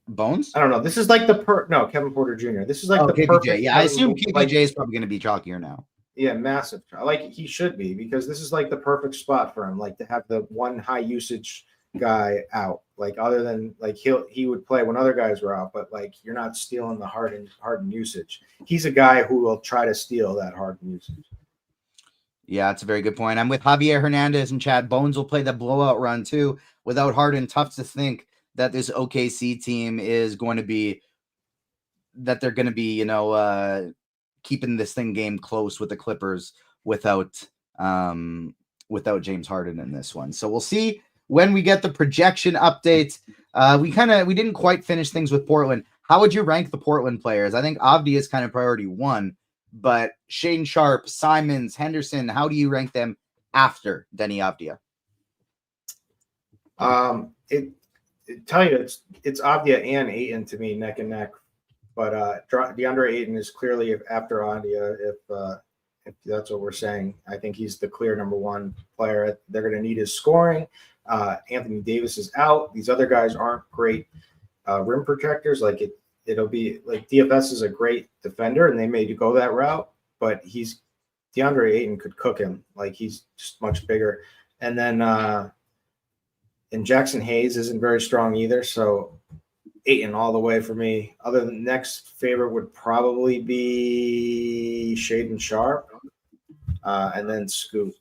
Bones? I don't know. This is like Kevin Porter Jr. This is like the KPJ. perfect. Yeah, I assume KPJ is probably going to be chalkier now. Yeah, massive. Like he should be, because this is like the perfect spot for him. Like to have the one high usage guy out. Like other than like he would play when other guys were out, but like you're not stealing the Harden usage. He's a guy who will try to steal that Harden usage. Yeah, that's a very good point. I'm with Javier Hernandez and Chad. Bones will play the blowout run too. Without Harden, tough to think that this OKC team is going to be keeping this game close with the Clippers without James Harden in this one. So we'll see when we get the projection update. We didn't quite finish things with Portland. How would you rank the Portland players? I think Avdija is kind of priority one, but Shane Sharp, Simons, Henderson, how do you rank them after Denny Avdija? Tell you it's Avdija and Ayton to me, neck and neck. But DeAndre Ayton is clearly after Avdija, if that's what we're saying. I think he's the clear number one player. They're going to need his scoring. Anthony Davis is out. These other guys aren't great rim protectors. Like it'll be like DFS is a great defender, and they may go that route. But DeAndre Ayton could cook him. Like he's just much bigger. And then and Jackson Hayes isn't very strong either. So Ayton all the way for me. Other than next favorite would probably be Shaden Sharp, and then Scoot.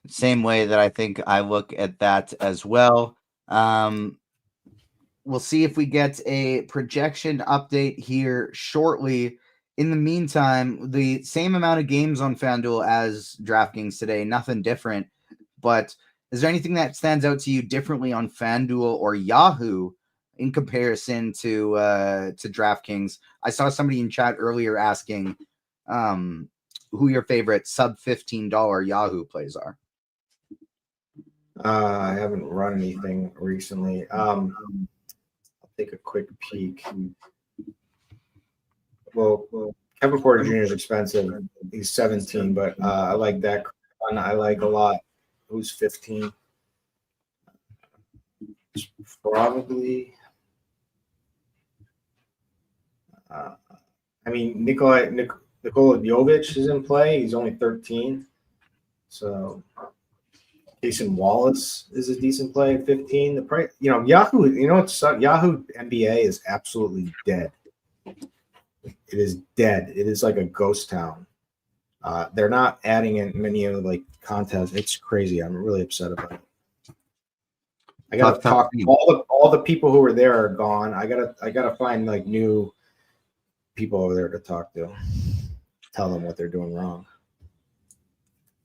Same way that I think I look at that as well. We'll see if we get a projection update here shortly. In the meantime, the same amount of games on FanDuel as DraftKings today, nothing different. But is there anything that stands out to you differently on FanDuel or Yahoo in comparison to DraftKings? I saw somebody in chat earlier asking who your favorite sub $15 Yahoo plays are. I haven't run anything recently. I'll take a quick peek. Well, Kevin Porter Jr. is expensive. He's 17, but I like that one. I like a lot. Who's 15? Probably. Nikola Jovic is in play. He's only 13. So Jason Wallace is a decent play at 15. The price, Yahoo, Yahoo NBA is absolutely dead. It is dead. It is like a ghost town. They're not adding in many of contests. It's crazy. I'm really upset about it. I gotta talk. All the people who were there are gone. I gotta find new people over there to talk to. Tell them what they're doing wrong.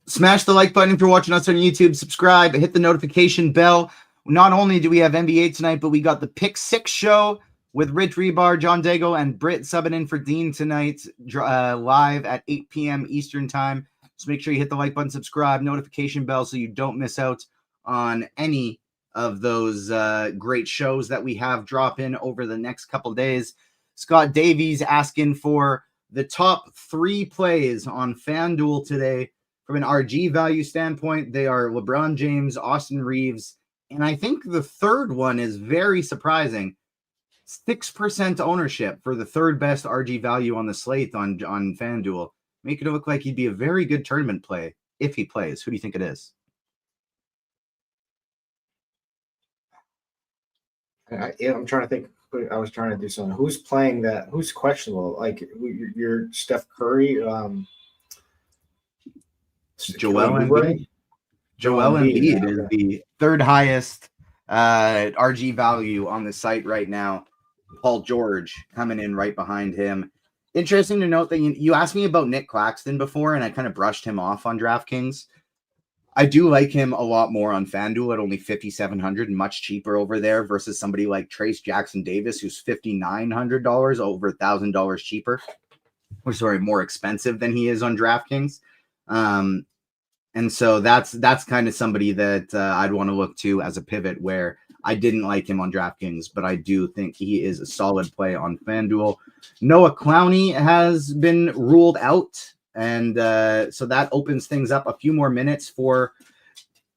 Smash the like button if you're watching us on YouTube. Subscribe. Hit the notification bell. Not only do we have NBA tonight, but we got the Pick 6 show with Rich Rebar, John Daigle, and Britt subbing in for Dean tonight, live at 8 p.m. Eastern time. So make sure you hit the like button, subscribe, notification bell so you don't miss out on any of those great shows that we have drop in over the next couple days. Scott Davies asking for the top 3 plays on FanDuel today. From an RG value standpoint, they are LeBron James, Austin Reeves, and I think the third one is very surprising. 6% ownership for the third best RG value on the slate on FanDuel. Make it look like he'd be a very good tournament play if he plays. Who do you think it is? I'm trying to think. I was trying to do something. Who's playing that? Who's questionable? Like your Steph Curry, Joel Embiid. Joel Embiid is the third highest RG value on the site right now. Paul George coming in right behind him. Interesting to note that you asked me about Nick Claxton before, and I kind of brushed him off on DraftKings. I do like him a lot more on FanDuel at only $5,700, much cheaper over there versus somebody like Trace Jackson Davis, who's $5,900, over $1,000 cheaper, or sorry, more expensive than he is on DraftKings. And so that's kind of somebody that I'd want to look to as a pivot, where I didn't like him on DraftKings, but I do think he is a solid play on FanDuel. Noah Clowney has been ruled out, and so that opens things up a few more minutes for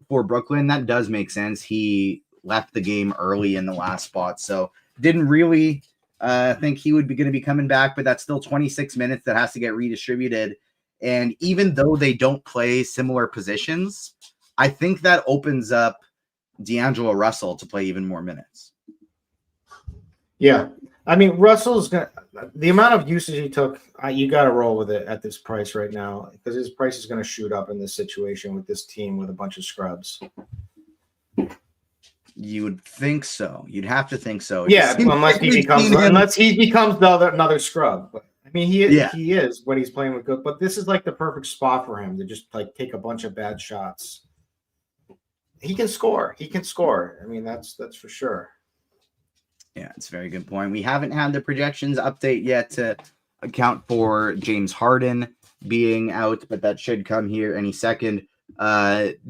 Brooklyn. That does make sense. He left the game early in the last spot, so didn't really think he would be going to be coming back, but that's still 26 minutes that has to get redistributed. And even though they don't play similar positions, I think that opens up D'Angelo Russell to play even more minutes. Yeah. I mean, Russell's the amount of usage he took, you got to roll with it at this price right now because his price is going to shoot up in this situation with this team with a bunch of scrubs. You would think so. You'd have to think so. Yeah, unless he becomes another scrub. But, I mean, he is when he's playing with good. But this is like the perfect spot for him to just like take a bunch of bad shots. He can score. I mean, that's for sure. Yeah, it's a very good point. We haven't had the projections update yet to account for James Harden being out, but that should come here any second.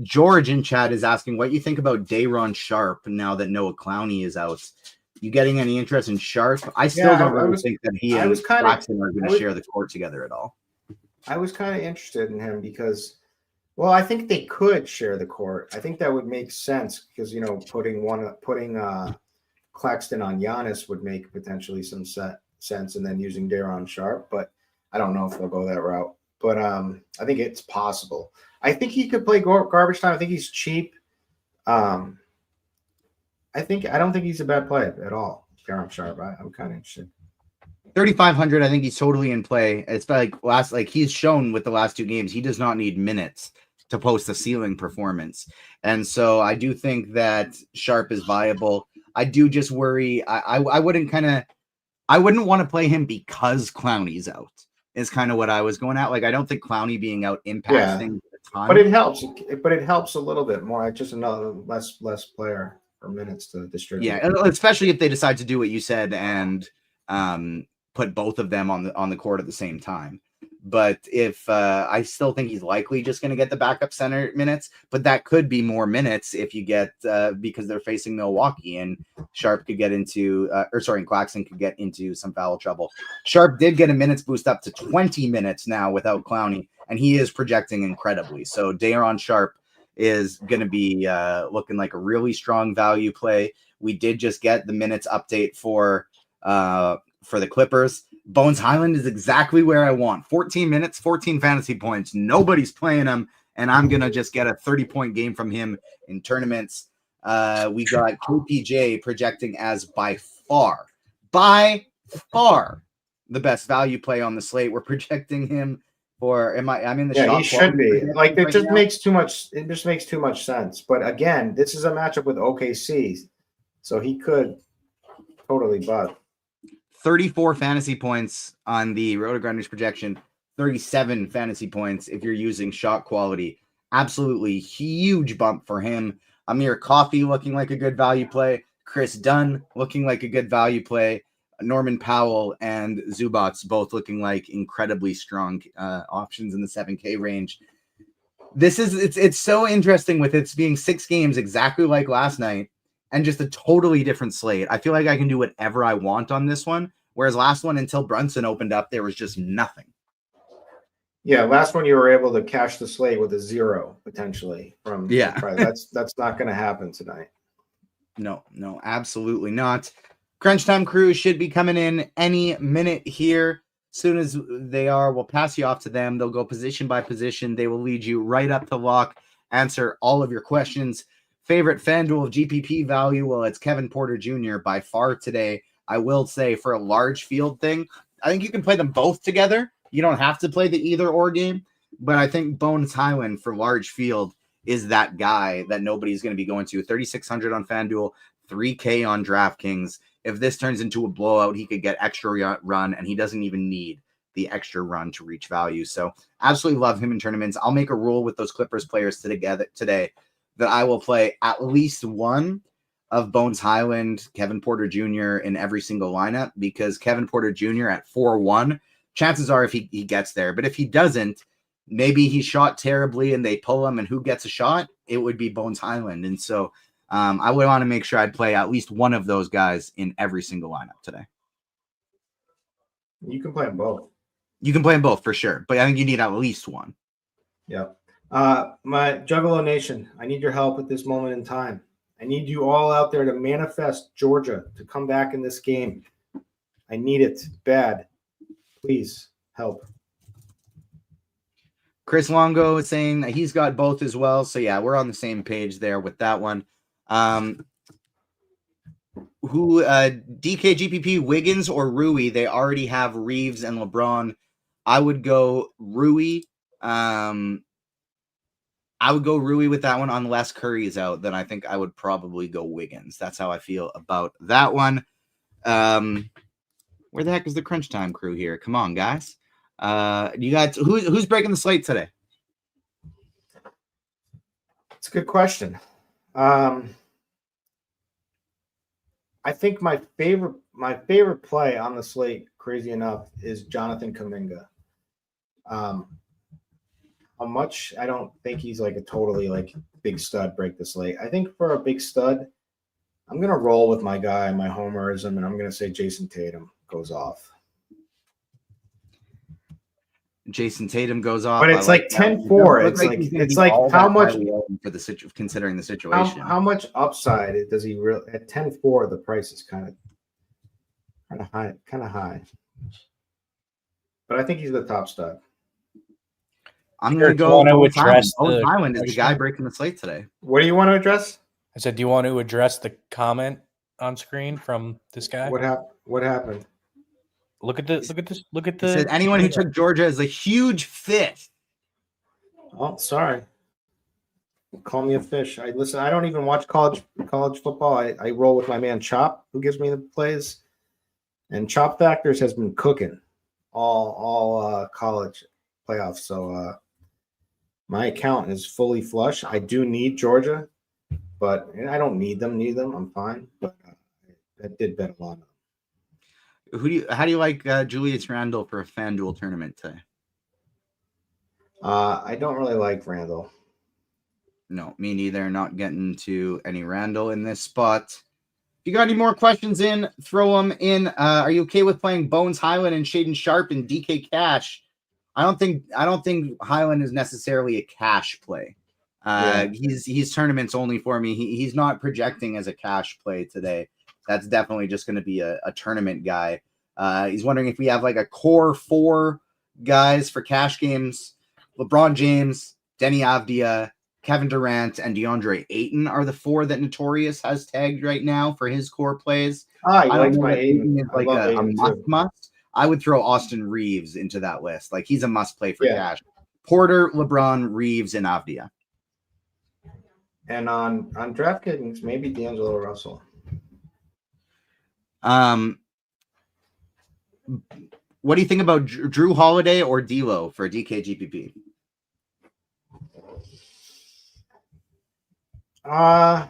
George in chat is asking what you think about Day'Ron Sharpe now that Noah Clowney is out. You getting any interest in Sharpe? I still don't really think that he and Claxton are going to share the court together at all. I was kind of interested in him because, well, I think they could share the court. I think that would make sense because, you know, putting Claxton on Giannis would make potentially some sense, and then using Day'Ron Sharpe, but I don't know if they'll go that route. But I think it's possible. I think he could play garbage time. I think he's cheap. I don't think he's a bad play at all. Day'Ron Sharpe. I'm kind of interested. 3,500. I think he's totally in play. It's like he's shown with the last two games, he does not need minutes to post a ceiling performance, and so I do think that Sharpe is viable. I do just worry. I wouldn't want to play him because Clowney's out. Is kind of what I was going at. Like, I don't think Clowney being out impacts things a ton. But it helps. But it helps a little bit more. Just another less player for minutes to distribute. Yeah, especially if they decide to do what you said and put both of them on the court at the same time. But if I still think he's likely just going to get the backup center minutes, but that could be more minutes if you get because they're facing Milwaukee and Sharpe could get into and Claxton could get into some foul trouble. Sharpe did get a minutes boost up to 20 minutes now without Clowney, and he is projecting incredibly. So Day'Ron Sharpe is going to be looking like a really strong value play. We did just get the minutes update for the Clippers. Bones Highland is exactly where I want. 14 minutes, 14 fantasy points. Nobody's playing him, and I'm going to just get a 30-point game from him in tournaments. We got KPJ projecting as by far, the best value play on the slate. We're projecting him for, I'm in the shot. He should be. Like, it just makes too much sense. But again, this is a matchup with OKC, so he could totally bust. 34 fantasy points on the RotoGrinders projection, 37 fantasy points if you're using shot quality. Absolutely huge bump for him. Amir Coffey looking like a good value play. Chris Dunn looking like a good value play. Norman Powell and Zubats both looking like incredibly strong options in the 7K range. It's so interesting with it being 6 games exactly like last night. And just a totally different slate. I feel like I can do whatever I want on this one. Whereas last one, until Brunson opened up, there was just nothing. Yeah, last one you were able to cash the slate with a 0 potentially from that's not going to happen tonight. No, absolutely not. Crunch Time crew should be coming in any minute here. As soon as they are, we'll pass you off to them. They'll go position by position. They will lead you right up to lock, answer all of your questions. Favorite FanDuel of GPP value? Well, it's Kevin Porter Jr. by far today. I will say for a large field thing, I think you can play them both together. You don't have to play the either or game, but I think Bones Highland for large field is that guy that nobody's going to be going to. 3,600 on FanDuel, 3K on DraftKings. If this turns into a blowout, he could get extra run, and he doesn't even need the extra run to reach value. So absolutely love him in tournaments. I'll make a rule with those Clippers players today that I will play at least one of Bones Highland, Kevin Porter Jr. in every single lineup, because Kevin Porter Jr. at 4-1, chances are if he gets there. But if he doesn't, maybe he shot terribly and they pull him, and who gets a shot? It would be Bones Highland. And so I would want to make sure I'd play at least one of those guys in every single lineup today. You can play them both. You can play them both for sure, but I think you need at least one. Yeah. My Juggalo Nation, I need your help at this moment in time. I need you all out there to manifest Georgia to come back in this game. I need it bad. Please help. Chris Longo is saying that he's got both as well. So yeah, we're on the same page there with that one. DKGPP, Wiggins or Rui? They already have Reeves and LeBron. I would go Rui. I would go Rui with that one unless Curry is out. Then I think I would probably go Wiggins. That's how I feel about that one. Where the heck is the crunch time crew here? Come on, guys. You guys, who's breaking the slate today? It's a good question. I think my favorite play on the slate, crazy enough, is Jonathan Kuminga. How much? I don't think he's like a totally like big stud break the slate. I think for a big stud, I'm gonna roll with my guy, my homerism, and I'm gonna say Jason Tatum goes off. Jason Tatum goes off, but it's like 10-4. It's like how much for the considering the situation. How much upside does he really at 10-4? The price is kind of high. But I think he's the top stud. I'm going to go. Bones Highland is the guy breaking the slate today. What do you want to address? I said, do you want to address the comment on screen from this guy? What happened? Look at this. He said anyone who took Georgia is a huge fit. Oh, sorry. Call me a fish. I don't even watch college football. I roll with my man Chop, who gives me the plays. And Chop Factors has been cooking all college playoffs. So my account is fully flush. I do need Georgia, but I don't need them. I'm fine. But I did bet a lot of them. How do you like Julius Randle for a FanDuel tournament today? I don't really like Randle. No, me neither. Not getting to any Randle in this spot. If you got any more questions in, throw them in. Are you okay with playing Bones Highland and Shaden Sharp and DK Cash? I don't think Highland is necessarily a cash play. He's tournaments only for me. He's not projecting as a cash play today. That's definitely just going to be a tournament guy. He's wondering if we have like a core 4 guys for cash games. LeBron James, Denny Avdia, Kevin Durant, and DeAndre Ayton are the 4 that Notorious has tagged right now for his core plays. I like my Ayton. Is like a must. I would throw Austin Reeves into that list. Like he's a must play for cash. Porter, LeBron, Reeves, and Avdia. And on DraftKings, maybe D'Angelo Russell. What do you think about Drew Holiday or D'Lo for DKGPP? I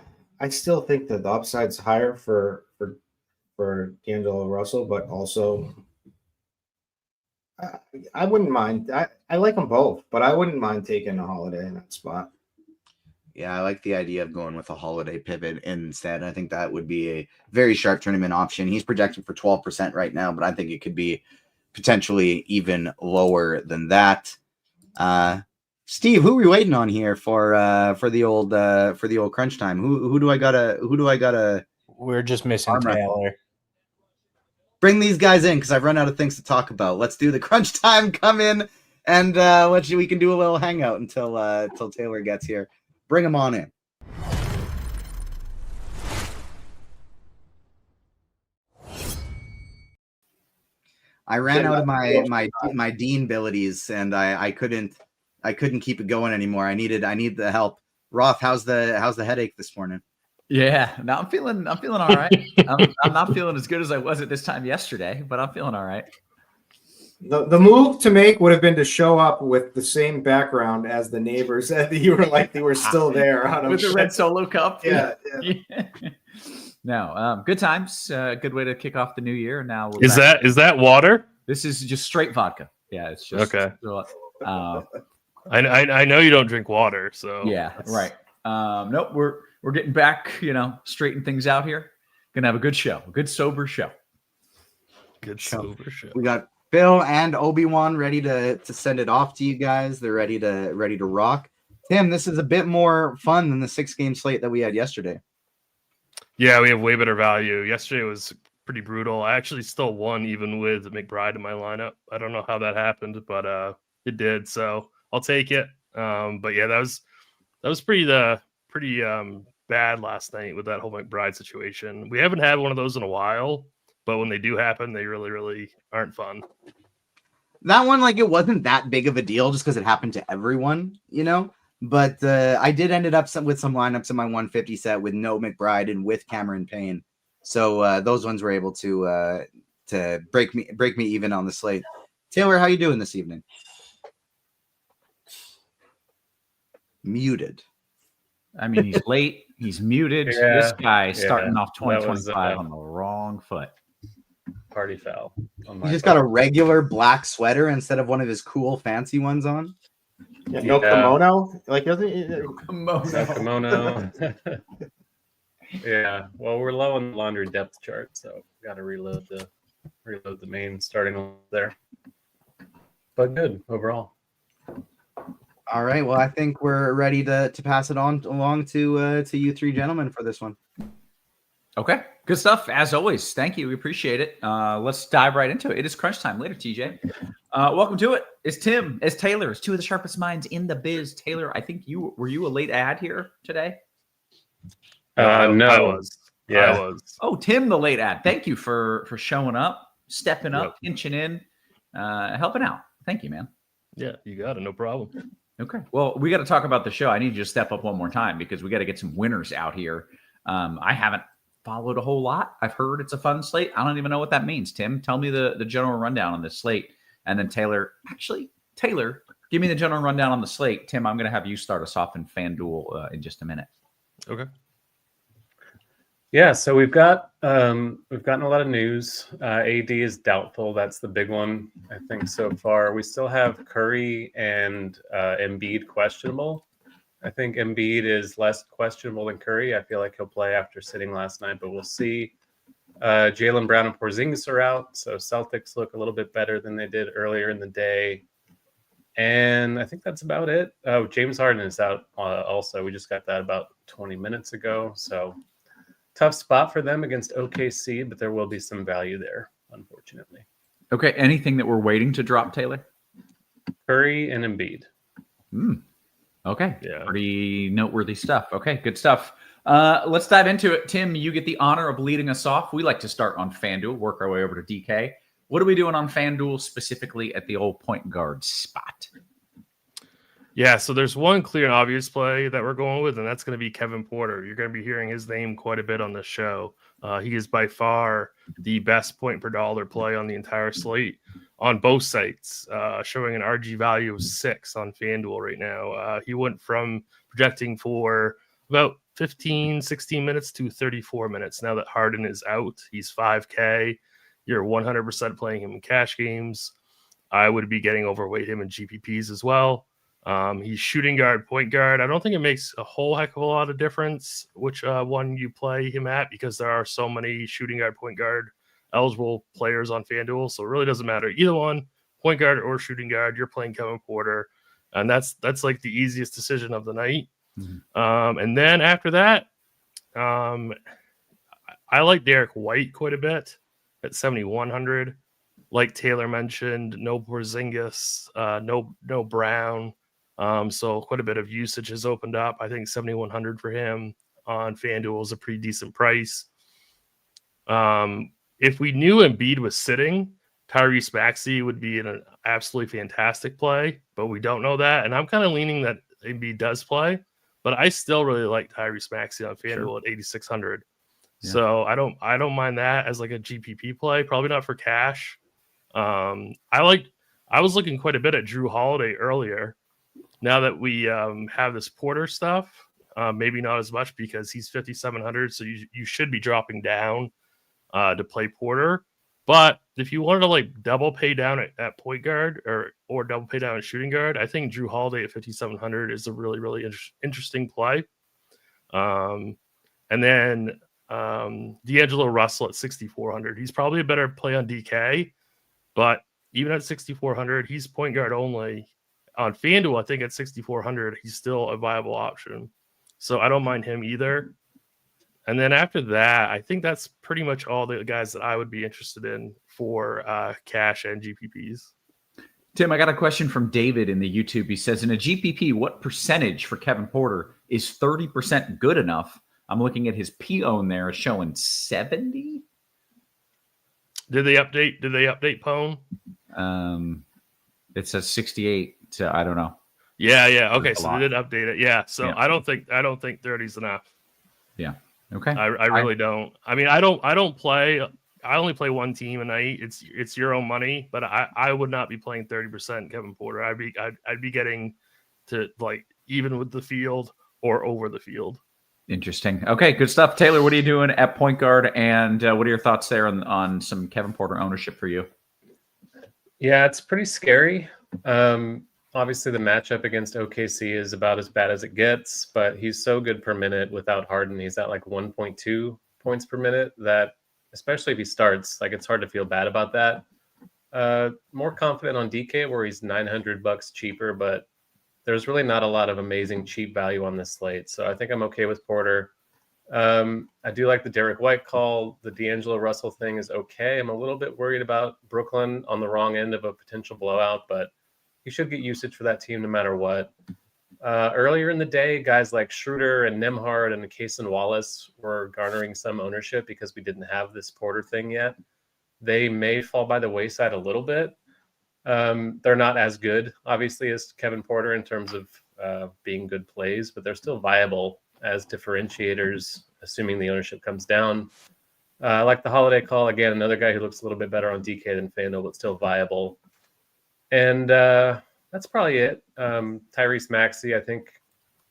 still think that the upside's higher for D'Angelo Russell, but also I wouldn't mind. I like them both, but I wouldn't mind taking a Holiday in that spot. Yeah, I like the idea of going with a Holiday pivot instead. I think that would be a very sharp tournament option. He's projected for 12% right now, but I think it could be potentially even lower than that. Steve, who are we waiting on here for the old crunch time? Who do I gotta? We're just missing Taylor. Bring these guys in because I've run out of things to talk about. Let's do the crunch time. Come in and we can do a little hangout until Taylor gets here. Bring him on in. I ran out of my Dean abilities and I couldn't keep it going anymore. I need the help. Roth, how's the headache this morning? Yeah, no, I'm feeling all right. I'm not feeling as good as I was at this time yesterday, but I'm feeling all right. The move to make would have been to show up with the same background as the neighbors that you were like they were still there with the red Solo cup. Yeah. No, good times. Good way to kick off the new year. Now is that water? This is just straight vodka. Yeah, it's just okay. I know you don't drink water, so yeah, right. Nope, we're getting back. Straighten things out here. Gonna have a good show, a good sober show. Sober show. We got Bill and Obi-Wan ready to send it off to you guys. They're ready to rock. Tim, this is a bit more fun than the 6-game slate that we had yesterday. Yeah, we have way better value. Yesterday was pretty brutal. I actually still won even with McBride in my lineup. I don't know how that happened, but it did. So I'll take it. But yeah, that was pretty bad last night with that whole McBride situation. We haven't had one of those in a while, but when they do happen, they really, really aren't fun. That one, like, it wasn't that big of a deal just because it happened to everyone, you know. But I did ended up with some lineups in my 150 set with no McBride and with Cameron Payne. So those ones were able to break me even on the slate. Taylor, how you doing this evening? Muted. I mean, he's late. He's muted. Yeah, This guy starting yeah, off that was, 2025 on the wrong foot. Party foul. On He just got a regular black sweater instead of one of his cool fancy ones on. Yeah, no Yeah. kimono. Like, doesn't it? no kimono. Yeah. Well, we're low on the laundry depth chart, so got to reload the main starting there. But good overall. All right. Well, I think we're ready to pass it on along to you three gentlemen for this one. Okay, good stuff. As always, thank you. We appreciate it. Let's dive right into it. It is crunch time. Later, TJ. Welcome to it. It's Tim. It's Taylor. It's two of the sharpest minds in the biz. Taylor, I think were you a late ad here today? No. I was. Yeah. I was. Oh, Tim, the late ad. Thank you for showing up, stepping up, Yep. inching in, helping out. Thank you, man. Yeah, you got it. No problem. Okay. Well, we got to talk about the show. I need you to step up one more time because we got to get some winners out here. I haven't followed a whole lot. I've heard it's a fun slate. I don't even know what that means. Tim, tell me the general rundown on this slate. And then Taylor, give me the general rundown on the slate. Tim, I'm going to have you start us off in FanDuel in just a minute. Okay. Yeah, so we've gotten a lot of news. AD is doubtful. That's the big one, I think, so far. We still have Curry and Embiid questionable. I think Embiid is less questionable than Curry. I feel like he'll play after sitting last night, but we'll see. Jaylen Brown and Porzingis are out, so Celtics look a little bit better than they did earlier in the day. And I think that's about it. Oh, James Harden is out also. We just got that about 20 minutes ago, so tough spot for them against OKC, but there will be some value there, unfortunately. Okay. Anything that we're waiting to drop, Taylor? Curry and Embiid. Okay. Yeah. Pretty noteworthy stuff. Okay. Good stuff. Let's dive into it. Tim, you get the honor of leading us off. We like to start on FanDuel, work our way over to DK. What are we doing on FanDuel specifically at the old point guard spot? Yeah, so there's one clear and obvious play that we're going with, and that's going to be Kevin Porter. You're going to be hearing his name quite a bit on the show. He is by far the best point per dollar play on the entire slate on both sites, showing an RG value of 6 on FanDuel right now. He went from projecting for about 15, 16 minutes to 34 minutes. Now that Harden is out, he's 5K. You're 100% playing him in cash games. I would be getting overweight him in GPPs as well. He's shooting guard, point guard. I don't think it makes a whole heck of a lot of difference which one you play him at because there are so many shooting guard, point guard eligible players on FanDuel. So it really doesn't matter. Either one, point guard or shooting guard, you're playing Kevin Porter. And that's like the easiest decision of the night. Mm-hmm. And then after that, I like Derek White quite a bit at 7,100. Like Taylor mentioned, no Porzingis, no Brown. So quite a bit of usage has opened up. I think 7,100 for him on FanDuel is a pretty decent price. If we knew Embiid was sitting, Tyrese Maxey would be an absolutely fantastic play, but we don't know that. And I'm kind of leaning that Embiid does play, but I still really like Tyrese Maxey on FanDuel at 8,600. Yeah. So I don't mind that as like a GPP play. Probably not for cash. I was looking quite a bit at Drew Holiday earlier. Now that we have this Porter stuff, maybe not as much because he's 5,700. So you should be dropping down to play Porter. But if you wanted to like double pay down at point guard or double pay down at shooting guard, I think Drew Holiday at 5,700 is a really, really interesting play. And then D'Angelo Russell at 6,400. He's probably a better play on DK, but even at 6,400, he's point guard only. On FanDuel, I think at 6,400, he's still a viable option. So I don't mind him either. And then after that, I think that's pretty much all the guys that I would be interested in for cash and GPPs. Tim, I got a question from David in the YouTube. He says, in a GPP, what percentage for Kevin Porter is 30% good enough? I'm looking at his P-own there, it's showing 70. Did they update Pone? It says 68. So I don't know. Yeah. Okay, That's a so lot. they did update it. Yeah. So Yeah. I don't think 30 is enough. Yeah. Okay. I really don't. I mean, I don't play. I only play one team a night. It's your own money, but I would not be playing 30% Kevin Porter. I'd be getting to like even with the field or over the field. Interesting. Okay, good stuff. Taylor, what are you doing at point guard? And what are your thoughts there on some Kevin Porter ownership for you? Yeah, it's pretty scary. Obviously, the matchup against OKC is about as bad as it gets, but he's so good per minute without Harden. He's at like 1.2 points per minute that, especially if he starts, like it's hard to feel bad about that. More confident on DK where he's $900 cheaper, but there's really not a lot of amazing cheap value on this slate. So I think I'm okay with Porter. I do like the Derek White call. The D'Angelo Russell thing is okay. I'm a little bit worried about Brooklyn on the wrong end of a potential blowout, but he should get usage for that team no matter what. Earlier in the day, guys like Schroeder and Nembhard and Cason Wallace were garnering some ownership because we didn't have this Porter thing yet. They may fall by the wayside a little bit. They're not as good, obviously, as Kevin Porter in terms of being good plays, but they're still viable as differentiators, assuming the ownership comes down. Like the Holiday call, again, another guy who looks a little bit better on DK than FanDuel, but still viable. And that's probably it. Tyrese Maxey, I think,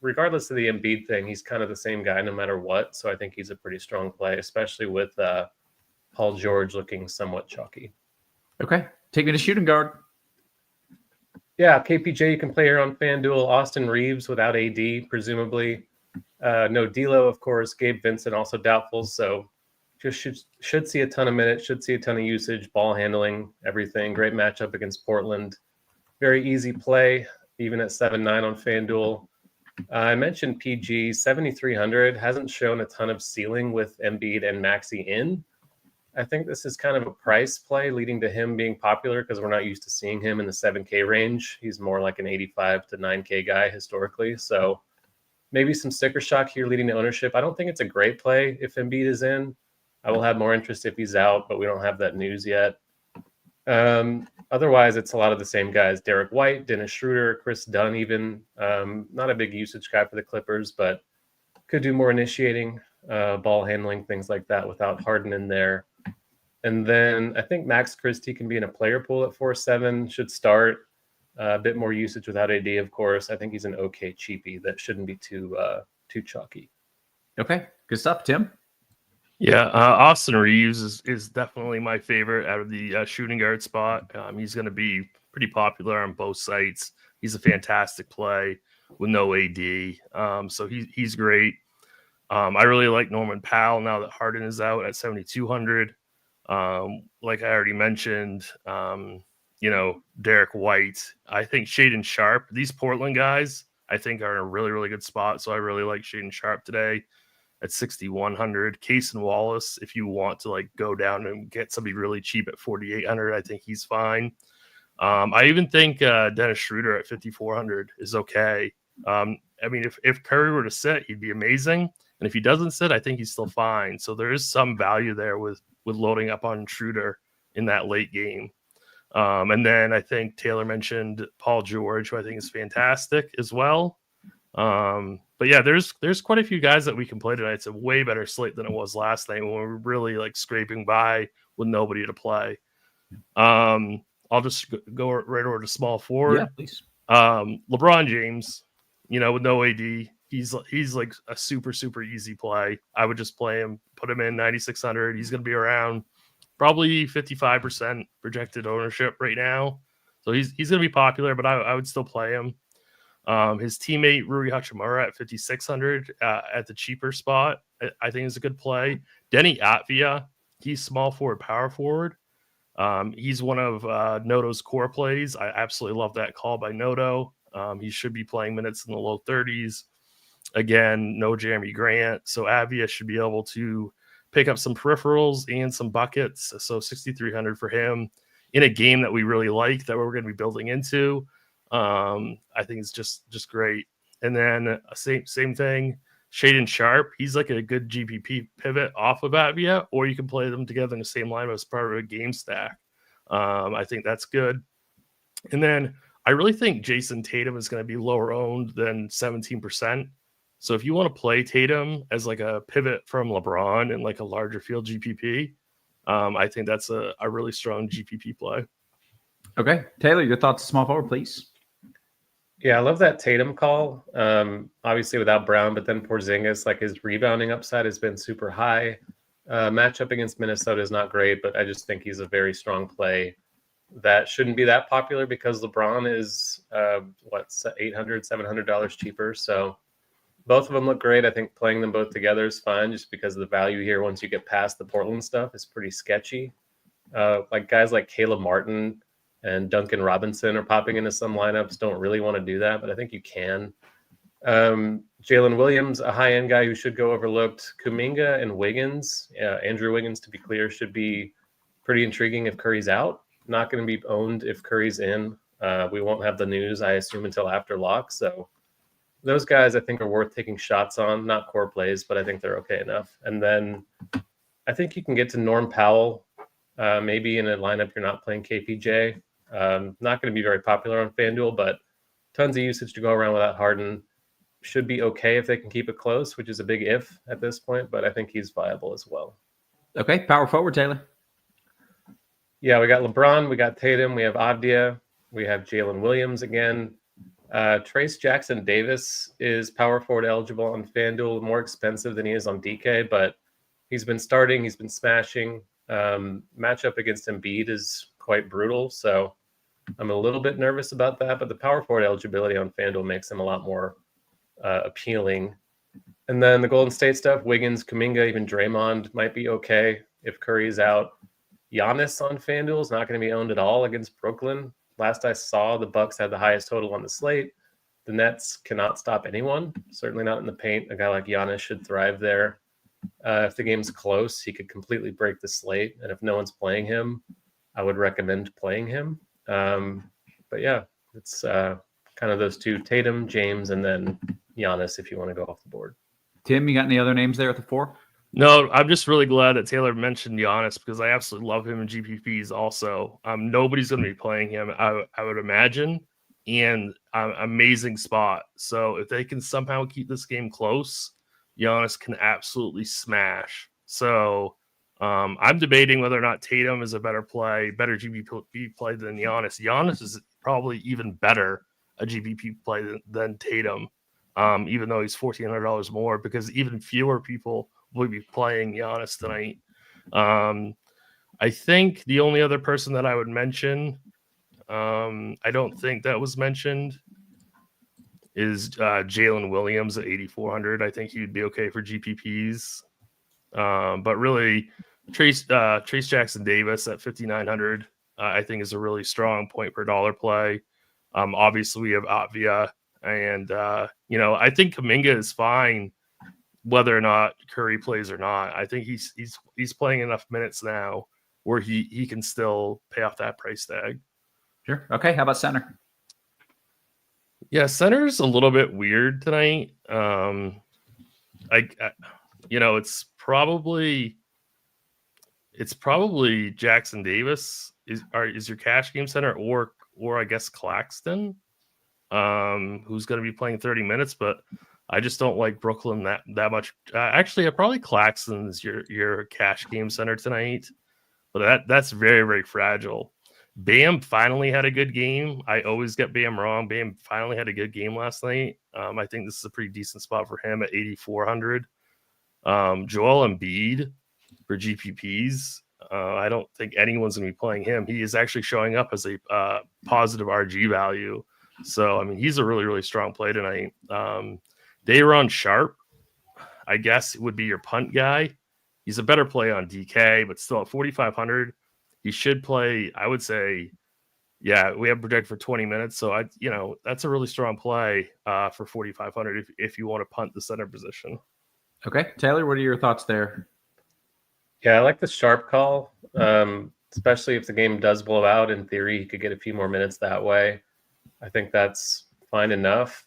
regardless of the Embiid thing, he's kind of the same guy no matter what. So I think he's a pretty strong play, especially with Paul George looking somewhat chalky. Okay. Take me to shooting guard. Yeah, KPJ, you can play here on FanDuel. Austin Reeves without AD, presumably. No D'Lo, of course. Gabe Vincent also doubtful. So just should see a ton of minutes, should see a ton of usage, ball handling, everything. Great matchup against Portland. Very easy play, even at 7-9 on FanDuel. I mentioned PG, 7,300. Hasn't shown a ton of ceiling with Embiid and Maxey in. I think this is kind of a price play leading to him being popular because we're not used to seeing him in the 7K range. He's more like an 85 to 9K guy historically. So maybe some sticker shock here leading to ownership. I don't think it's a great play if Embiid is in. I will have more interest if he's out, but we don't have that news yet. Otherwise, it's a lot of the same guys. Derek White, Dennis Schroeder, Chris Dunn even. Not a big usage guy for the Clippers, but could do more initiating, ball handling, things like that without Harden in there. And then I think Max Christie can be in a player pool at 4-7, should start. A bit more usage without AD, of course. I think he's an okay cheapie that shouldn't be too chalky. Okay. Good stuff, Tim. Yeah, Austin Reeves is definitely my favorite out of the shooting guard spot. He's going to be pretty popular on both sites. He's a fantastic play with no AD, so he's great. I really like Norman Powell now that Harden is out at 7,200. Like I already mentioned, Derek White. I think Shaedon Sharpe. These Portland guys, I think, are in a really, really good spot. So I really like Shaedon Sharpe today at 6,100. Cason Wallace, if you want to like go down and get somebody really cheap at 4,800, I think he's fine. I even think Dennis Schroeder at 5,400 is okay. I mean, if Curry were to sit, he'd be amazing. And if he doesn't sit, I think he's still fine. So there is some value there with loading up on Schroeder in that late game. And then I think Taylor mentioned Paul George, who I think is fantastic as well. But yeah, there's quite a few guys that we can play tonight. It's a way better slate than it was last night when we were really like scraping by with nobody to play. I'll just go right over to small forward. Yeah, please. LeBron James, with no AD, he's like a super, super easy play. I would just play him, put him in 9,600. He's going to be around probably 55% projected ownership right now. So he's going to be popular, but I would still play him. His teammate Rui Hachimura at 5,600 at the cheaper spot, I think is a good play. Denny Atvia, he's small forward, power forward. He's one of Noto's core plays. I absolutely love that call by Noto. He should be playing minutes in the low 30s. Again, no Jeremy Grant. So Avia should be able to pick up some peripherals and some buckets. So 6,300 for him. in a game that we really like, that we're going to be building into. I think it's just great. And then same thing, Shaden Sharp. He's like a good GPP pivot off of Avia, or you can play them together in the same lineup as part of a game stack. I think that's good. And then I really think Jason Tatum is going to be lower owned than 17%. So if you want to play Tatum as like a pivot from LeBron and like a larger field GPP, I think that's a really strong GPP play. Okay. Taylor, your thoughts, small forward, please. Yeah, I love that Tatum call. Obviously without Brown, but then Porzingis, like his rebounding upside has been super high. Matchup against Minnesota is not great, but I just think he's a very strong play. That shouldn't be that popular because LeBron is $800, $700 cheaper. So both of them look great. I think playing them both together is fine just because the value here, once you get past the Portland stuff, is pretty sketchy. Like guys like Caleb Martin and Duncan Robinson are popping into some lineups. Don't really want to do that, but I think you can. Jalen Williams, a high-end guy who should go overlooked. Kuminga and Wiggins, Andrew Wiggins, to be clear, should be pretty intriguing if Curry's out. Not going to be owned if Curry's in. We won't have the news, I assume, until after lock. So those guys, I think, are worth taking shots on. Not core plays, but I think they're okay enough. And then I think you can get to Norm Powell, maybe in a lineup you're not playing KPJ. Not going to be very popular on FanDuel, but tons of usage to go around without Harden. Should be okay if they can keep it close, which is a big if at this point, but I think he's viable as well. Okay, power forward, Taylor. Yeah, we got LeBron, we got Tatum, we have Avdia, we have Jalen Williams again. Trace Jackson Davis is power forward eligible on FanDuel, more expensive than he is on DK, but he's been starting, he's been smashing. Matchup against Embiid is quite brutal, so I'm a little bit nervous about that, but the power forward eligibility on FanDuel makes him a lot more appealing. And then the Golden State stuff, Wiggins, Kuminga, even Draymond might be okay if Curry's out. Giannis on FanDuel is not going to be owned at all against Brooklyn. Last I saw, the Bucks had the highest total on the slate. The Nets cannot stop anyone, certainly not in the paint. A guy like Giannis should thrive there. If the game's close, he could completely break the slate. And if no one's playing him, I would recommend playing him. But yeah, it's kind of those two, Tatum, James, and then Giannis if you want to go off the board. Tim, you got any other names there at the 4? No, I'm just really glad that Taylor mentioned Giannis because I absolutely love him in GPPs also. Nobody's going to be playing him, I would imagine, and amazing spot. So if they can somehow keep this game close, Giannis can absolutely smash. So I'm debating whether or not Tatum is a better GPP play than Giannis. Giannis is probably even better a GPP play than Tatum, even though he's $1,400 more, because even fewer people will be playing Giannis tonight. I think the only other person that I would mention, I don't think that was mentioned, is Jalen Williams at 8,400. I think he'd be okay for GPPs. But really, Trace Jackson Davis at 5,900, I think is a really strong point per dollar play. Obviously, we have Avia, and I think Kuminga is fine whether or not Curry plays or not. I think he's playing enough minutes now where he can still pay off that price tag. Sure. Okay. How about center? Yeah, center's a little bit weird tonight. It's probably Jackson Davis is your cash game center, or I guess Claxton, who's going to be playing 30 minutes, but I just don't like Brooklyn that much. Actually, probably Claxton's your cash game center tonight, but that's very, very fragile. Bam finally had a good game. I always get Bam wrong. Bam finally had a good game last night. I think this is a pretty decent spot for him at 8,400. Joel Embiid for GPPs. I don't think anyone's going to be playing him. He is actually showing up as a positive RG value. So, I mean, he's a really, really strong play tonight. Day'Ron Sharp, I guess, would be your punt guy. He's a better play on DK, but still at 4,500, he should play. I would say, yeah, we have projected for 20 minutes, so that's a really strong play for 4,500 if you want to punt the center position. Okay, Taylor, what are your thoughts there? Yeah, I like the Sharp call. especially if the game does blow out. In theory, he could get a few more minutes that way. I think that's fine enough.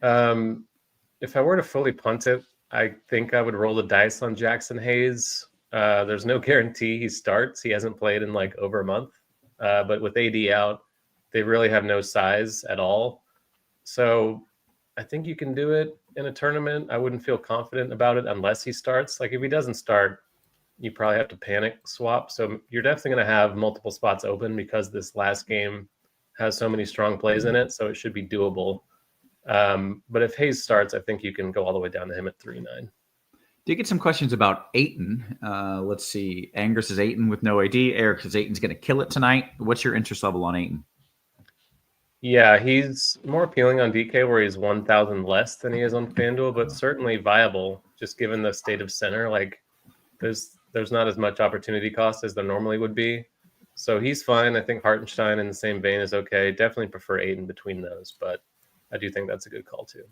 If I were to fully punt it, I think I would roll the dice on Jackson Hayes. There's no guarantee he starts. He hasn't played in like over a month. But with AD out, they really have no size at all. So I think you can do it in a tournament. I wouldn't feel confident about it unless he starts. Like if he doesn't start, you probably have to panic swap. So you're definitely going to have multiple spots open because this last game has so many strong plays in it. So it should be doable. But if Hayes starts, I think you can go all the way down to him at 3-9. Did get some questions about Ayton. Let's see. Angus is Ayton with no AD. Eric says Ayton's going to kill it tonight. What's your interest level on Ayton? Yeah, he's more appealing on DK where he's 1,000 less than he is on FanDuel, but certainly viable just given the state of center. Like there's not as much opportunity cost as there normally would be. So he's fine. I think Hartenstein in the same vein is okay. Definitely prefer Ayton between those, but I do think that's a good call too.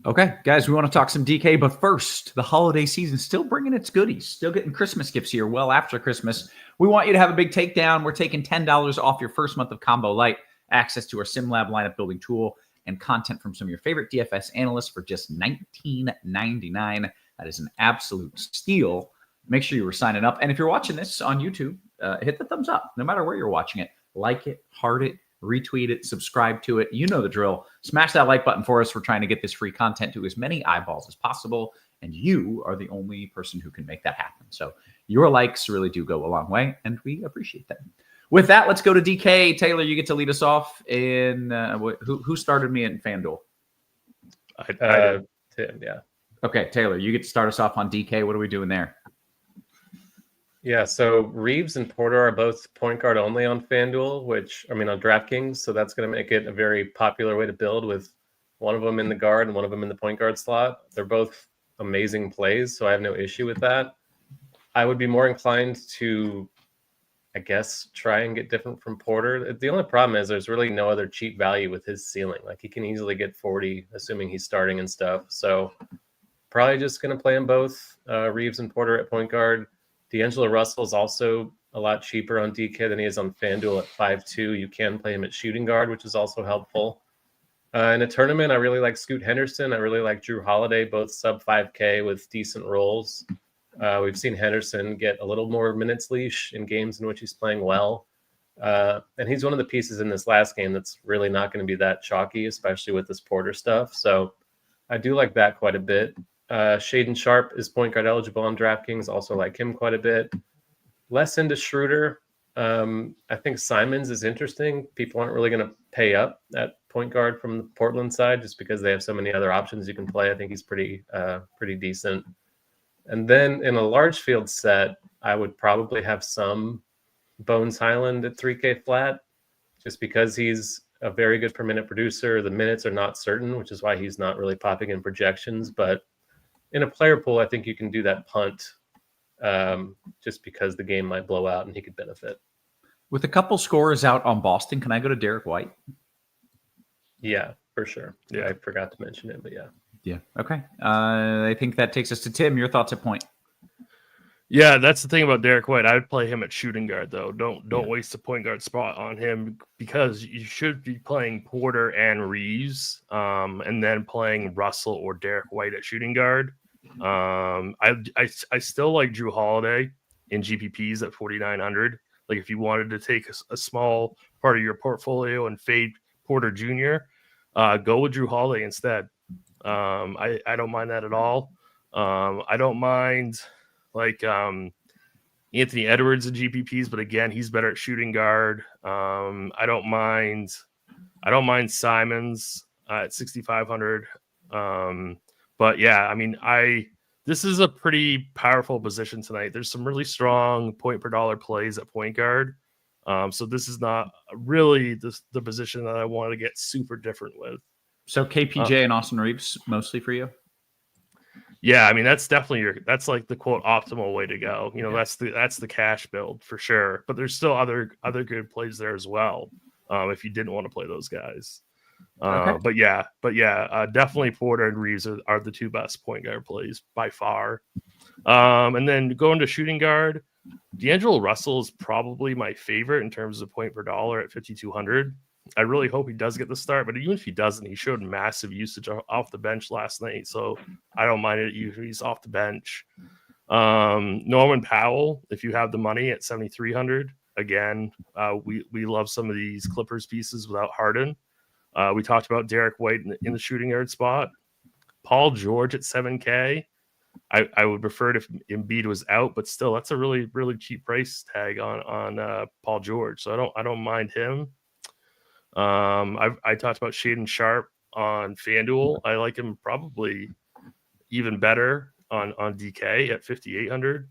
Okay, guys, we want to talk some DK, but first, the holiday season still bringing its goodies, still getting Christmas gifts here well after Christmas. We want you to have a big takedown. We're taking $10 off your first month of Combo Lite, access to our SimLab lineup building tool, and content from some of your favorite DFS analysts for just $19.99. That is an absolute steal. Make sure you were signing up. And if you're watching this on YouTube, hit the thumbs up, no matter where you're watching it. Like it, heart it, retweet it, subscribe to it. You know the drill. Smash that like button for us. We're trying to get this free content to as many eyeballs as possible, and you are the only person who can make that happen. So your likes really do go a long way, and we appreciate them. With that, let's go to DK. Taylor, you get to lead us off in who started me in FanDuel? Tim, yeah. Okay, Taylor, you get to start us off on DK. What are we doing there? Yeah, so Reeves and Porter are both point guard only on FanDuel, on DraftKings. So that's going to make it a very popular way to build with one of them in the guard and one of them in the point guard slot. They're both amazing plays, so I have no issue with that. I would be more inclined to, I guess, try and get different from Porter. The only problem is there's really no other cheap value with his ceiling. Like he can easily get 40, assuming he's starting and stuff. So probably just going to play them both, Reeves and Porter at point guard. D'Angelo Russell is also a lot cheaper on DK than he is on FanDuel at 5.2. You can play him at shooting guard, which is also helpful. In a tournament, I really like Scoot Henderson. I really like Drew Holiday, both sub 5K with decent roles. We've seen Henderson get a little more minutes leash in games in which he's playing well. And he's one of the pieces in this last game that's really not going to be that chalky, especially with this Porter stuff. So I do like that quite a bit. Shaden Sharp is point guard eligible on DraftKings. Also like him quite a bit. Less into Schroeder. I think Simons is interesting. People aren't really going to pay up at point guard from the Portland side just because they have so many other options you can play. I think he's pretty decent. And then in a large field set, I would probably have some Bones Highland at 3K flat just because he's a very good per minute producer. The minutes are not certain, which is why he's not really popping in projections. But in a player pool, I think you can do that punt just because the game might blow out and he could benefit. With a couple scores out on Boston, can I go to Derek White? Yeah, for sure. Yeah. I forgot to mention it, but yeah. Yeah. Okay. I think that takes us to Tim. Your thoughts at point? Yeah, that's the thing about Derek White. I would play him at shooting guard though. Don't waste a point guard spot on him because you should be playing Porter and Reeves, and then playing Russell or Derek White at shooting guard. I still like Drew Holiday in GPPs at 4,900. Like if you wanted to take a small part of your portfolio and fade Porter Jr., go with Drew Holiday instead. I don't mind that at all. I don't mind Anthony Edwards in GPPs, but again, he's better at shooting guard. I don't mind Simons at 6,500. But yeah, I mean, this is a pretty powerful position tonight. There's some really strong point per dollar plays at point guard. So this is not really the position that I want to get super different with. So KPJ and Austin Reeves mostly for you? Yeah, I mean that's definitely that's like the quote optimal way to go. That's the cash build for sure. But there's still other good plays there as well. If you didn't want to play those guys. Okay. But yeah, definitely Porter and Reeves are the two best point guard plays by far. And then going to shooting guard, D'Angelo Russell is probably my favorite in terms of point per dollar at 5,200. I really hope he does get the start, but even if he doesn't, he showed massive usage off the bench last night, so I don't mind it if he's off the bench. Norman Powell, if you have the money at 7,300, again, we love some of these Clippers pieces without Harden. We talked about Derek White in the shooting guard spot. Paul George at 7K. I would prefer it if Embiid was out, but still, that's a really, really cheap price tag on Paul George. So I don't mind him. I talked about Shaden Sharp on FanDuel. I like him probably even better on DK at 5,800.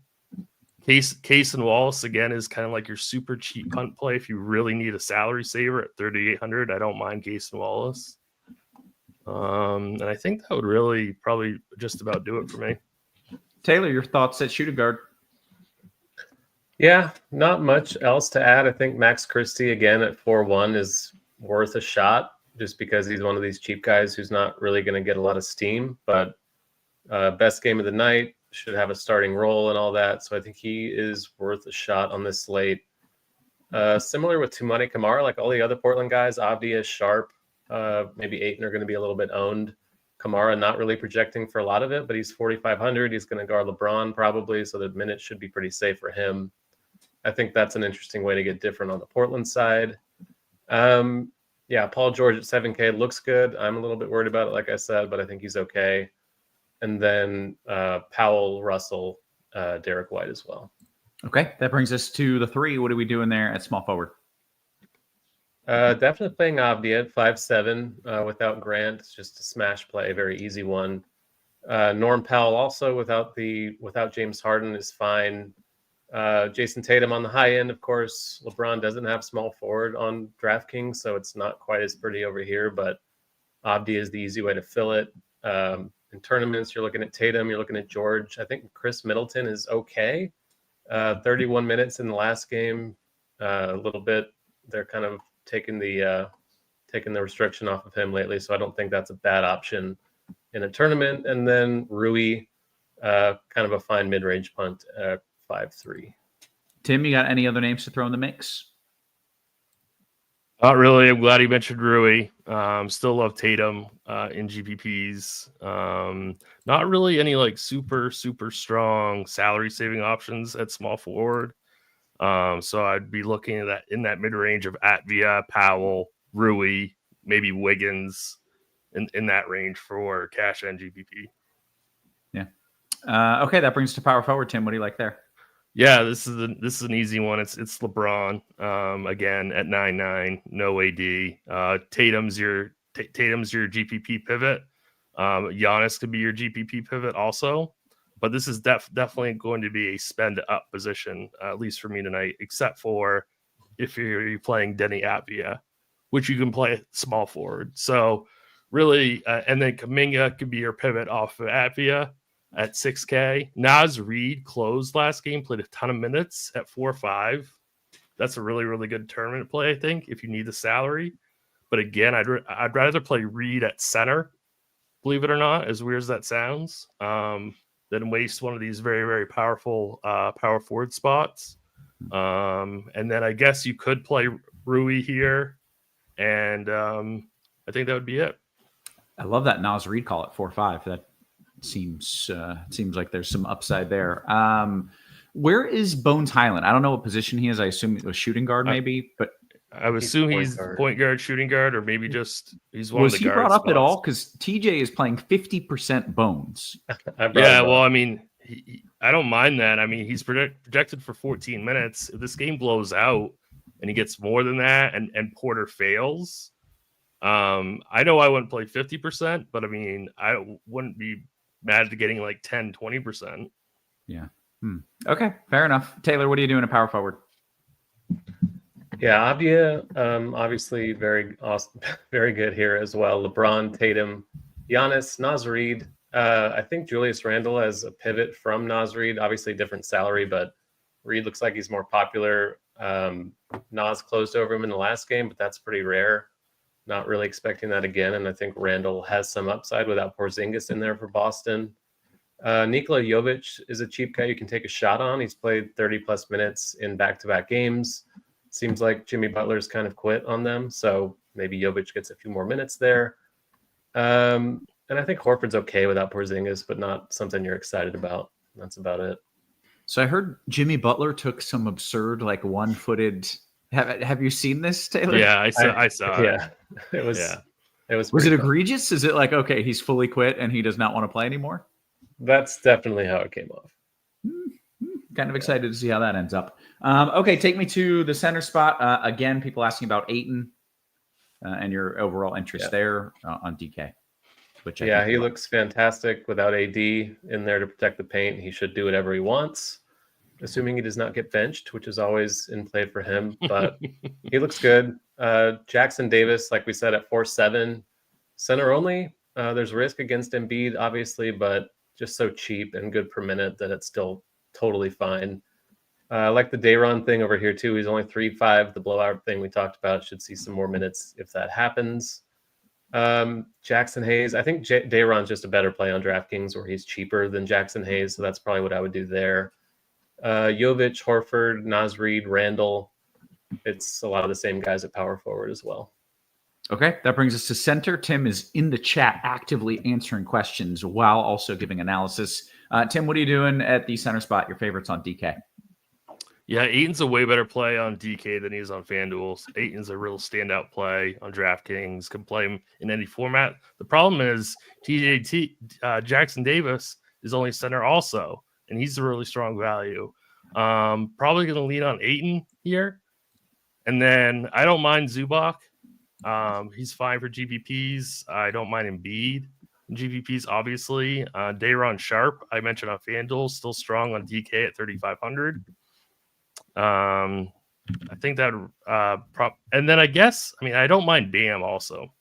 Case and Wallace again is kind of like your super cheap punt play if you really need a salary saver at 3,800. I don't mind Case and Wallace. And I think that would really probably just about do it for me. Taylor, your thoughts at shooting guard? Yeah, not much else to add. I think Max Christie again at 4-1 is worth a shot just because he's one of these cheap guys who's not really going to get a lot of steam, but best game of the night, should have a starting role and all that. So I think he is worth a shot on this slate. Similar with Tumani Kamara, like all the other Portland guys, Avdia, Sharp, maybe Ayton are going to be a little bit owned. Kamara not really projecting for a lot of it, but he's 4,500. He's going to guard LeBron probably, so the minutes should be pretty safe for him. I think that's an interesting way to get different on the Portland side. Yeah, Paul George at 7K looks good. I'm a little bit worried about it, like I said, but I think he's okay. And then Powell, Russell, Derek White as well. Okay, that brings us to the 3. What are we doing there at small forward? Definitely playing Avdia at 5-7 without Grant. It's just a smash play, very easy one. Norm Powell also without James Harden is fine. Jason Tatum on the high end, of course. LeBron doesn't have small forward on DraftKings, so it's not quite as pretty over here, but Avdia is the easy way to fill it. In tournaments, you're looking at Tatum, you're looking at George. I think Chris Middleton is okay. 31 minutes in the last game, a little bit. They're kind of taking the restriction off of him lately, so I don't think that's a bad option in a tournament. And then Rui, kind of a fine mid-range punt at 5-3. Tim, you got any other names to throw in the mix? Not really. I'm glad you mentioned Rui. Still love Tatum in GPPs. Not really any like super strong salary saving options at small forward. So I'd be looking at that in that mid range of Avdia, Powell, Rui, maybe Wiggins in that range for cash and GPP. Yeah. Okay, that brings us to power forward. Tim, what do you like there? Yeah, this is an easy one. It's LeBron again at 9.9, no AD. Tatum's your GPP pivot. Giannis could be your GPP pivot also, but this is definitely going to be a spend up position, at least for me tonight. Except for if you're playing Denny Avdia, which you can play small forward. So really, and then Kuminga could be your pivot off of Avdia at 6K. Naz Reid closed last game, played a ton of minutes at 4-5. That's a really, really good tournament play, I think, if you need the salary. But again, I'd rather play Reid at center, believe it or not, as weird as that sounds, than waste one of these very, very powerful power forward spots. And then I guess you could play Rui here, and I think that would be it. I love that Naz Reid call at 4-5. That seems like there's some upside there. Where is Bones Highland? I don't know what position he is. I assume it was shooting guard, maybe, but I would assume he's point guard, shooting guard, or maybe just he's one of the guards. Was he brought up at all? Because TJ is playing 50% Bones. Yeah, well, I mean, I don't mind that. I mean, he's projected for 14 minutes. If this game blows out and he gets more than that, and Porter fails, I know I wouldn't play 50%, but I mean, I wouldn't be mad at getting like 10, 20%. Yeah. Okay, fair enough. Taylor, what are you doing at power forward? Yeah, Avdia, obviously very awesome, very good here as well. LeBron, Tatum, Giannis, Naz Reid. I think Julius Randle as a pivot from Naz Reid, obviously different salary, but Reid looks like he's more popular. Naz closed over him in the last game, but that's pretty rare. Not really expecting that again. And I think Randle has some upside without Porzingis in there for Boston. Nikola Jovic is a cheap guy you can take a shot on. He's played 30-plus minutes in back-to-back games. Seems like Jimmy Butler's kind of quit on them, so maybe Jovic gets a few more minutes there. And I think Horford's okay without Porzingis, but not something you're excited about. That's about it. So I heard Jimmy Butler took some absurd, like one-footed. Have you seen this, Taylor? Yeah, I saw it. Yeah, it was. Yeah. It was. Was it pretty fun. egregious? Is it like, okay, he's fully quit and he does not want to play anymore? That's definitely how it came off. Kind of excited to see how that ends up. Okay, take me to the center spot. Again, people asking about Ayton and your overall interest there on DK. Which I think he looks fantastic without AD in there to protect the paint. He should do whatever he wants, assuming he does not get benched, which is always in play for him. But he looks good. Jackson Davis, like we said, at 4.7, center only. There's risk against Embiid, obviously, but just so cheap and good per minute that it's still totally fine. I like the Dayron thing over here, too. He's only 3.5. The blowout thing we talked about should see some more minutes if that happens. Jackson Hayes, I think Dayron's just a better play on DraftKings where he's cheaper than Jackson Hayes, so that's probably what I would do there. Jovic, Horford, Naz Reid, Randall. It's a lot of the same guys at power forward as well. Okay, that brings us to center. Tim is in the chat actively answering questions while also giving analysis. Tim, what are you doing at the center spot? Your favorites on DK? Yeah, Ayton's a way better play on DK than he is on FanDuel. Ayton's a real standout play on DraftKings. Can play him in any format. The problem is Jackson Davis is only center also, and he's a really strong value. Probably going to lean on Ayton here. And then I don't mind Zubac. He's fine for GPPs. I don't mind Embiid. GPPs, obviously. Dayron Sharp, I mentioned on FanDuel, still strong on DK at 3,500. I think that and then I don't mind Bam also.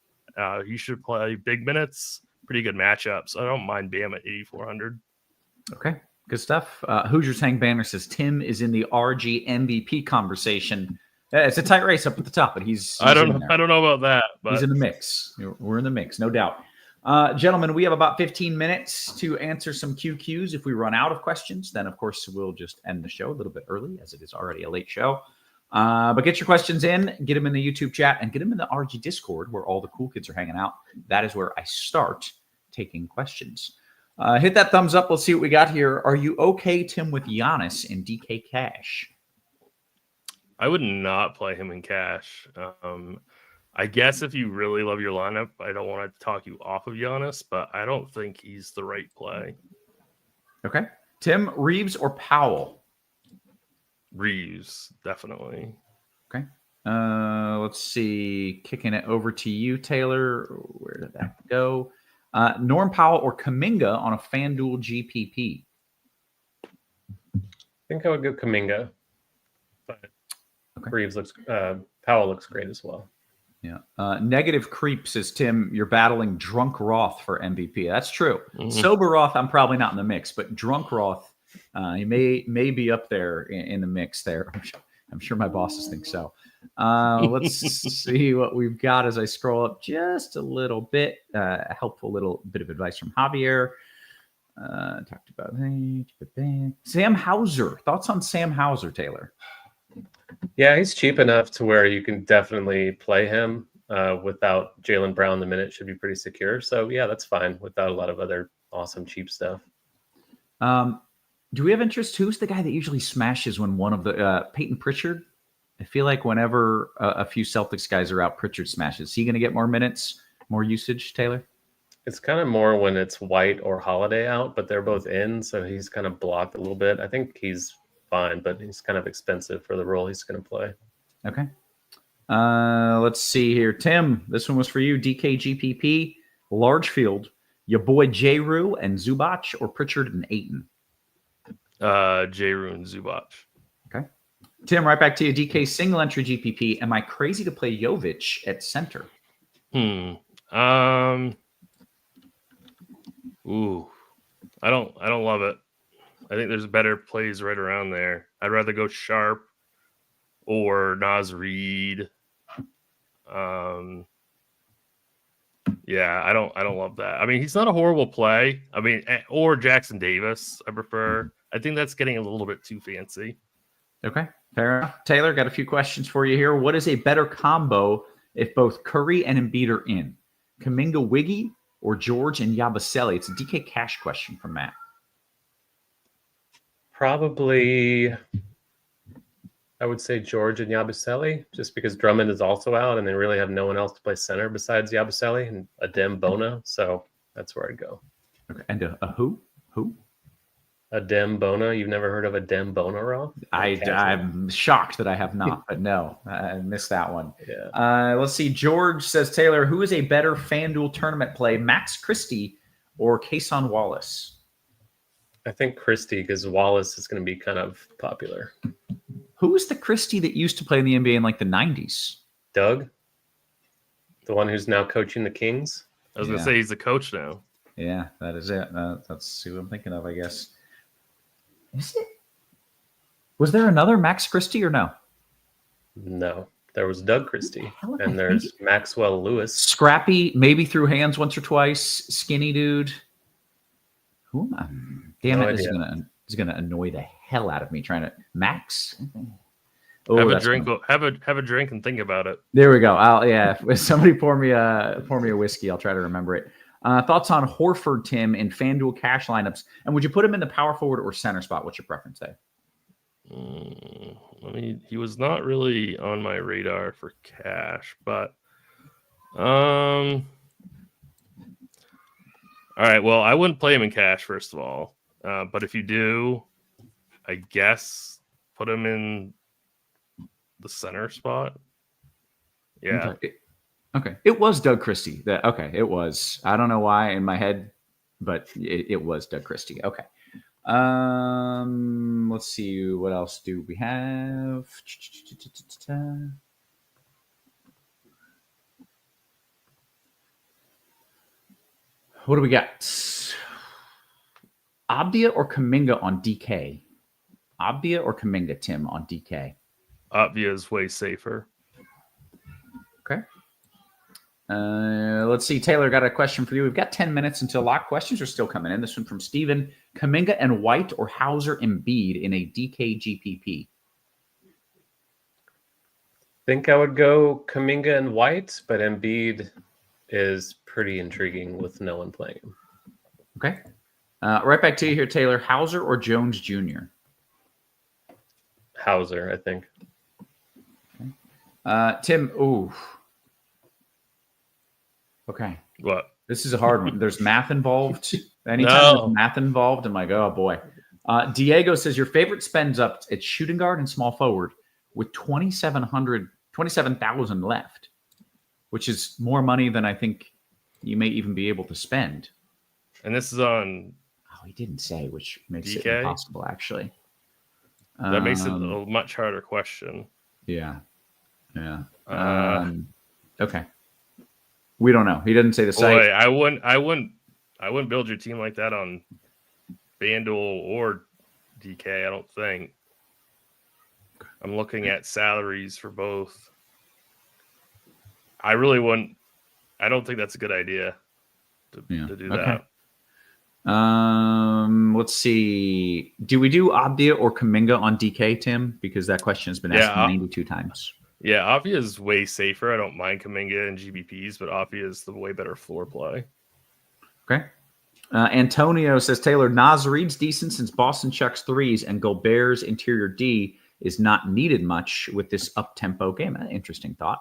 He should play big minutes, pretty good matchup. So I don't mind Bam at 8,400. Okay, good stuff. Hoosier Hang Banner says Tim is in the RG MVP conversation. It's a tight race up at the top, but he's I don't know about that, but he's in the mix. We're in the mix, no doubt. Gentlemen, we have about 15 minutes to answer some QQs. If we run out of questions, then of course we'll just end the show a little bit early as it is already a late show. But get your questions in, get them in the YouTube chat, and get them in the RG Discord where all the cool kids are hanging out. That is where I start taking questions. Hit that thumbs up. Let's see what we got here. Are you okay, Tim, with Giannis in DK Cash? I would not play him in cash. I guess if you really love your lineup, I don't want to talk you off of Giannis, but I don't think he's the right play. Okay. Tim, Reeves or Powell? Reeves, definitely. Okay. Let's see. Kicking it over to you, Taylor. Where did that go? Norm Powell or Kuminga on a FanDuel GPP? I think I would go Kuminga. But Reeves looks, Powell looks great as well. Yeah. Negative creep says, Tim, you're battling drunk Roth for MVP. That's true. Mm-hmm. Sober Roth, I'm probably not in the mix, but drunk Roth, he may be up there in the mix there. I'm sure my bosses think so. Let's see what we've got as I scroll up just a little bit. A helpful little bit of advice from Javier. Talked about Sam Hauser. Thoughts on Sam Hauser, Taylor? Yeah, he's cheap enough to where you can definitely play him without Jaylen Brown. The minute should be pretty secure. So, yeah, that's fine without a lot of other awesome cheap stuff. Do we have interest? Who's the guy that usually smashes when one of the Peyton Pritchard? I feel like whenever a few Celtics guys are out, Pritchard smashes. Is he going to get more minutes, more usage, Taylor? It's kind of more when it's White or Holiday out, but they're both in. So he's kind of blocked a little bit. I think he's fine, but he's kind of expensive for the role he's going to play. Okay. Let's see here. Tim, this one was for you. DK GPP, large field, your boy J-Rue and Zubac or Pritchard and Ayton? J-Rue and Zubac. Okay. Tim, right back to you. DK single entry GPP. Am I crazy to play Jovic at center? I don't love it. I think there's better plays right around there. I'd rather go Sharp or Naz Reid. Yeah, I don't love that. I mean, he's not a horrible play. I mean, or Jackson Davis, I prefer. I think that's getting a little bit too fancy. Okay, fair enough. Taylor, got a few questions for you here. What is a better combo if both Curry and Embiid are in? Kuminga Wiggy or George and Yabusele? It's a DK Cash question from Matt. Probably, I would say George and Yabusele, just because Drummond is also out and they really have no one else to play center besides Yabusele and Adem Bona. So that's where I'd go. Okay, and a who? Who? Adem Bona. You've never heard of Adem Bona, Roth? I'm shocked that I have not, but no, I missed that one. Yeah. Let's see. George says, Taylor, who is a better FanDuel tournament play, Max Christie or Kason Wallace? I think Christie, because Wallace is going to be kind of popular. Who is the Christie that used to play in the NBA in like the 90s? Doug, the one who's now coaching the Kings. I was going to say he's the coach now. Yeah, that is it. That's who I'm thinking of, I guess. Is it? Was there another Max Christie or no? No, there was Doug Christie, Hell, and there's Maxwell Lewis. Scrappy, maybe threw hands once or twice. Skinny dude. Who am I? Damn No it! This idea. is gonna annoy the hell out of me trying to Max. Oh, Have a that's drink. funny. Have a drink and think about it. There we go. If somebody pour me a whiskey, I'll try to remember it. Thoughts on Horford, Tim, in FanDuel cash lineups, and would you put him in the power forward or center spot? What's your preference there? I mean, he was not really on my radar for cash, but all right. Well, I wouldn't play him in cash first of all, but if you do, I guess put him in the center spot. Yeah. Okay. It was Doug Christie. It was. I don't know why in my head, but it was Doug Christie. Okay. Let's see. What else do we have? What do we got? Abdia or Kuminga on DK? Abdia or Kuminga, Tim, on DK? Abdia is way safer. Okay. Let's see. Taylor, got a question for you. We've got 10 minutes until lock. Questions are still coming in. This one from Steven. Kuminga and White or Hauser Embiid in a DK GPP? Think I would go Kuminga and White, but Embiid is pretty intriguing with no one playing him. Okay. Right back to you here, Taylor. Hauser or Jones Jr.? Hauser, I think. Okay. Tim, ooh. Okay. What? This is a hard one. There's math involved. Anytime there's math involved, I'm like, oh boy. Diego says your favorite spends up at shooting guard and small forward with 27,000 left, which is more money than I think you may even be able to spend. And this is on. Oh, he didn't say, which makes DK? it impossible, actually. That makes it a much harder question. Yeah. Yeah. Okay. We don't know. He didn't say the site. Boy, I wouldn't build your team like that on FanDuel or DK, I don't think. I'm looking at salaries for both. I really wouldn't. I don't think that's a good idea to do that. Let's see. Do we do Abdia or Kuminga on DK, Tim? Because that question has been asked 92 times. Yeah, Avia is way safer. I don't mind Kuminga and GBPs, but Avia is the way better floor play. Okay. Antonio says, Taylor, Naz Reid's decent since Boston chucks threes and Gobert's interior D is not needed much with this up-tempo game. Interesting thought.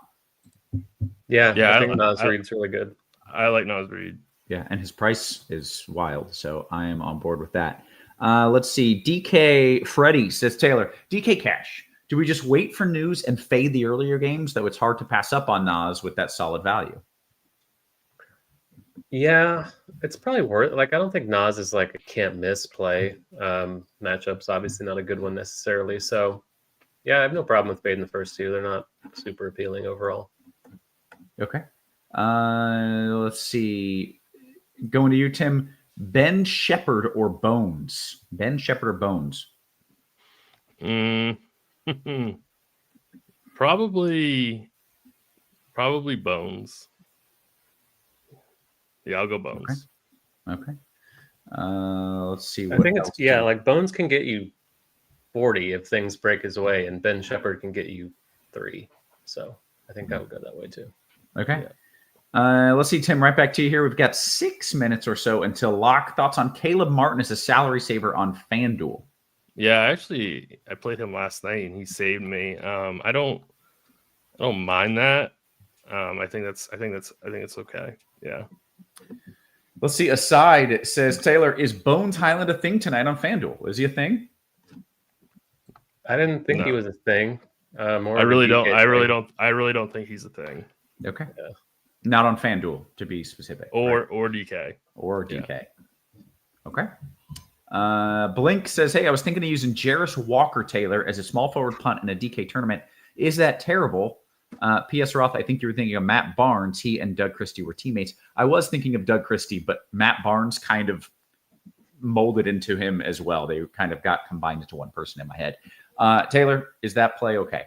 Yeah, I think Naz Reid's really good. I like Naz Reid. Yeah, and his price is wild, so I am on board with that. Let's see. DK Freddy says, Taylor, DK Cash. Do we just wait for news and fade the earlier games, though it's hard to pass up on Naz with that solid value? Yeah, it's probably worth it. Like, I don't think Naz is like a can't miss play. Matchup's obviously not a good one necessarily. So, yeah, I have no problem with fading the first two. They're not super appealing overall. Okay. Let's see. Going to you, Tim. Ben Shepherd or Bones? Ben Shepherd or Bones? Probably Bones. Yeah, I'll go Bones. Okay. Let's see. I What think else it's yeah, do- like Bones can get you 40 if things break his way, and Ben Shepherd can get you 3. So I think I would go that way too. Okay. Let's see, Tim, right back to you here. We've got 6 minutes or so until lock. Thoughts on Caleb Martin as a salary saver on FanDuel? Yeah, actually, I played him last night and he saved me. I don't mind that. I think it's okay. Yeah. Let's see. Aside says Taylor, is Bones Highland a thing tonight on FanDuel? Is he a thing? I didn't think he No. was a thing. More I of a really DK don't. thing. I really don't think he's a thing. Okay. Yeah. Not on FanDuel, to be specific. Or right? DK. Or DK. Okay. Blink says, hey, I was thinking of using Jarris Walker Taylor as a small forward punt in a DK tournament. Is that terrible? P.S. Roth, I think you were thinking of Matt Barnes. He and Doug Christie were teammates. I was thinking of Doug Christie, but Matt Barnes kind of molded into him as well. They kind of got combined into one person in my head. Taylor, is that play okay?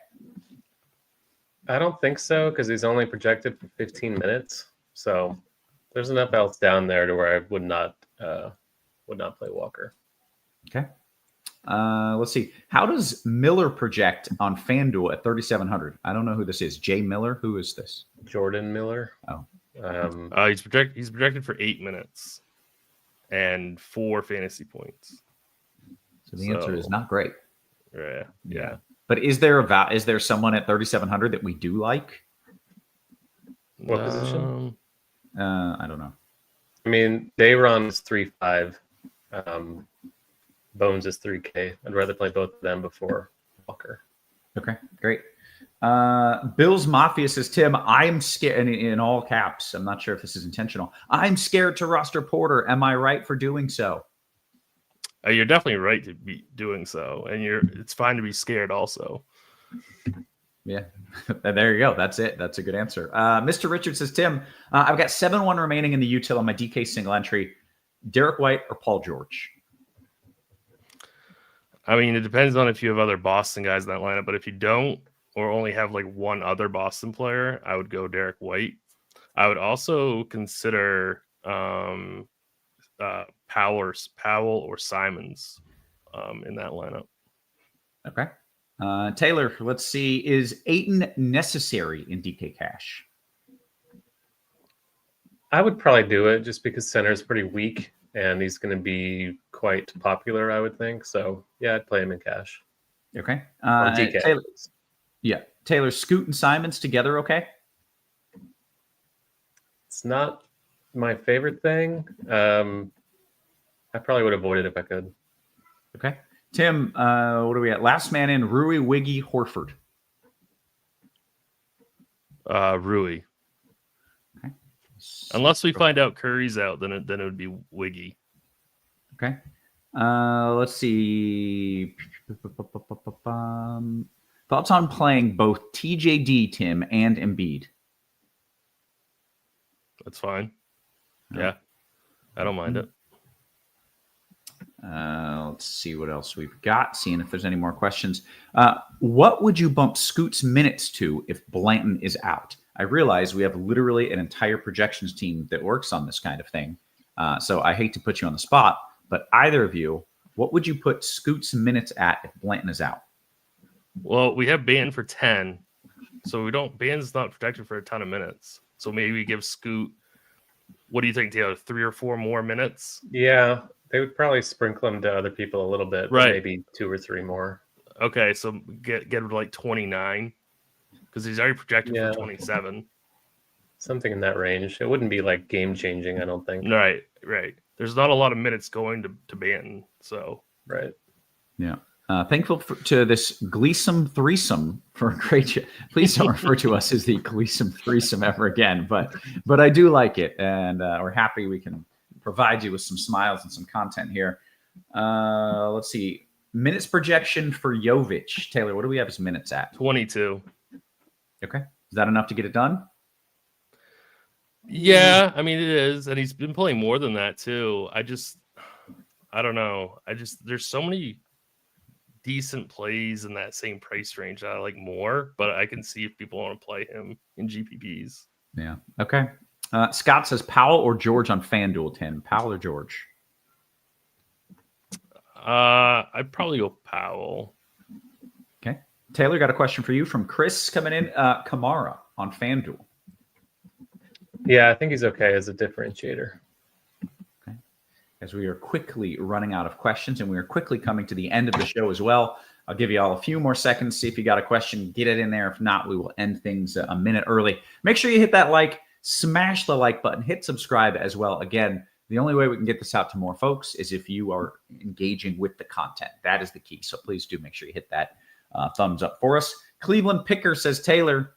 I don't think so because he's only projected for 15 minutes. So there's enough else down there to where I would not play Walker. Okay. Let's see. How does Miller project on FanDuel at 3,700? I don't know who this is. Jay Miller? Who is this? Jordan Miller. Oh. He's projected for 8 minutes and 4 fantasy points. So the answer is not great. Yeah. But is there someone at 3,700 that we do like? What position? I don't know. I mean, Dayron is 3.5. Bones is 3K. I'd rather play both of them before Walker. Okay, great. Bill's Mafia says, Tim, I'm scared, in all caps. I'm not sure if this is intentional. I'm scared to roster Porter. Am I right for doing so? You're definitely right to be doing so, and it's fine to be scared also. Yeah, there you go. That's it. That's a good answer. Mr. Richard says, Tim, I've got 7-1 remaining in the util on my DK single entry. Derek White or Paul George? I mean, it depends on if you have other Boston guys in that lineup, but if you don't, or only have like one other Boston player, I would go Derek White. I would also consider Powell or Simons in that lineup. Okay. Taylor, let's see. Is Ayton necessary in DK Cash? I would probably do it just because center is pretty weak and he's going to be quite popular, I would think. So, yeah, I'd play him in cash. Okay. Or DK. Taylor, Scoot and Simons together, okay? It's not my favorite thing. I probably would avoid it if I could. Okay. Tim, what are we at? Last man in, Rui, Wiggy, Horford. Rui. Okay. Unless we find out Curry's out, then it would be Wiggy. Okay. Let's see. Thoughts on playing both TJD, Tim, and Embiid? That's fine. Yeah. I don't mind it. Let's see what else we've got. Seeing if there's any more questions. What would you bump Scoot's minutes to if Blanton is out? I realize we have literally an entire projections team that works on this kind of thing. So I hate to put you on the spot, but either of you, what would you put Scoot's minutes at if Blanton is out? Well, we have Banton for 10. So Banton's not protected for a ton of minutes. So maybe we give Scoot, what do you think, Taylor, 3 or 4 more minutes? Yeah, they would probably sprinkle them to other people a little bit, right? Maybe 2 or 3 more. Okay, so get rid of like 29 because he's already projected for 27. Something in that range. It wouldn't be like game changing, I don't think. Right. There's not a lot of minutes going to Banton, so right. Yeah. Thankful to this Gleason threesome for a great. Please don't refer to us as the Gleason threesome ever again, but I do like it, and we're happy we can provide you with some smiles and some content here. Let's see. Minutes projection for Jovic. Taylor, what do we have his minutes at? 22. Okay. Is that enough to get it done? Yeah, I mean, it is. And he's been playing more than that, too. I don't know. There's so many decent plays in that same price range that I like more, but I can see if people want to play him in GPPs. Yeah. Okay. Scott says Powell or George on FanDuel, Tim. Powell or George? I'd probably go Powell. Okay. Taylor, got a question for you from Chris coming in. Kamara on FanDuel. Yeah, I think he's okay as a differentiator. Okay. As we are quickly running out of questions and we are quickly coming to the end of the show as well, I'll give you all a few more seconds. See if you got a question, get it in there. If not, we will end things a minute early. Make sure you hit that like, smash the like button, hit subscribe as well. Again, the only way we can get this out to more folks is if you are engaging with the content. That is the key. So please do make sure you hit that thumbs up for us. Cleveland Picker says, Taylor,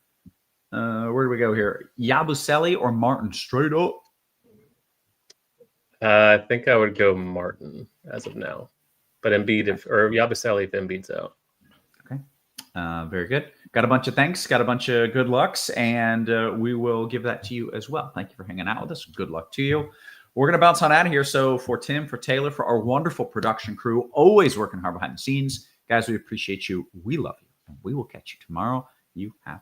where do we go here? Yabusele or Martin? Straight up. I think I would go Martin as of now. But Embiid, or Yabusele if Embiid's out. Okay. Very good. Got a bunch of thanks. Got a bunch of good lucks. And we will give that to you as well. Thank you for hanging out with us. Good luck to you. We're going to bounce on out of here. So for Tim, for Taylor, for our wonderful production crew, always working hard behind the scenes. Guys, we appreciate you. We love you. And we will catch you tomorrow. You have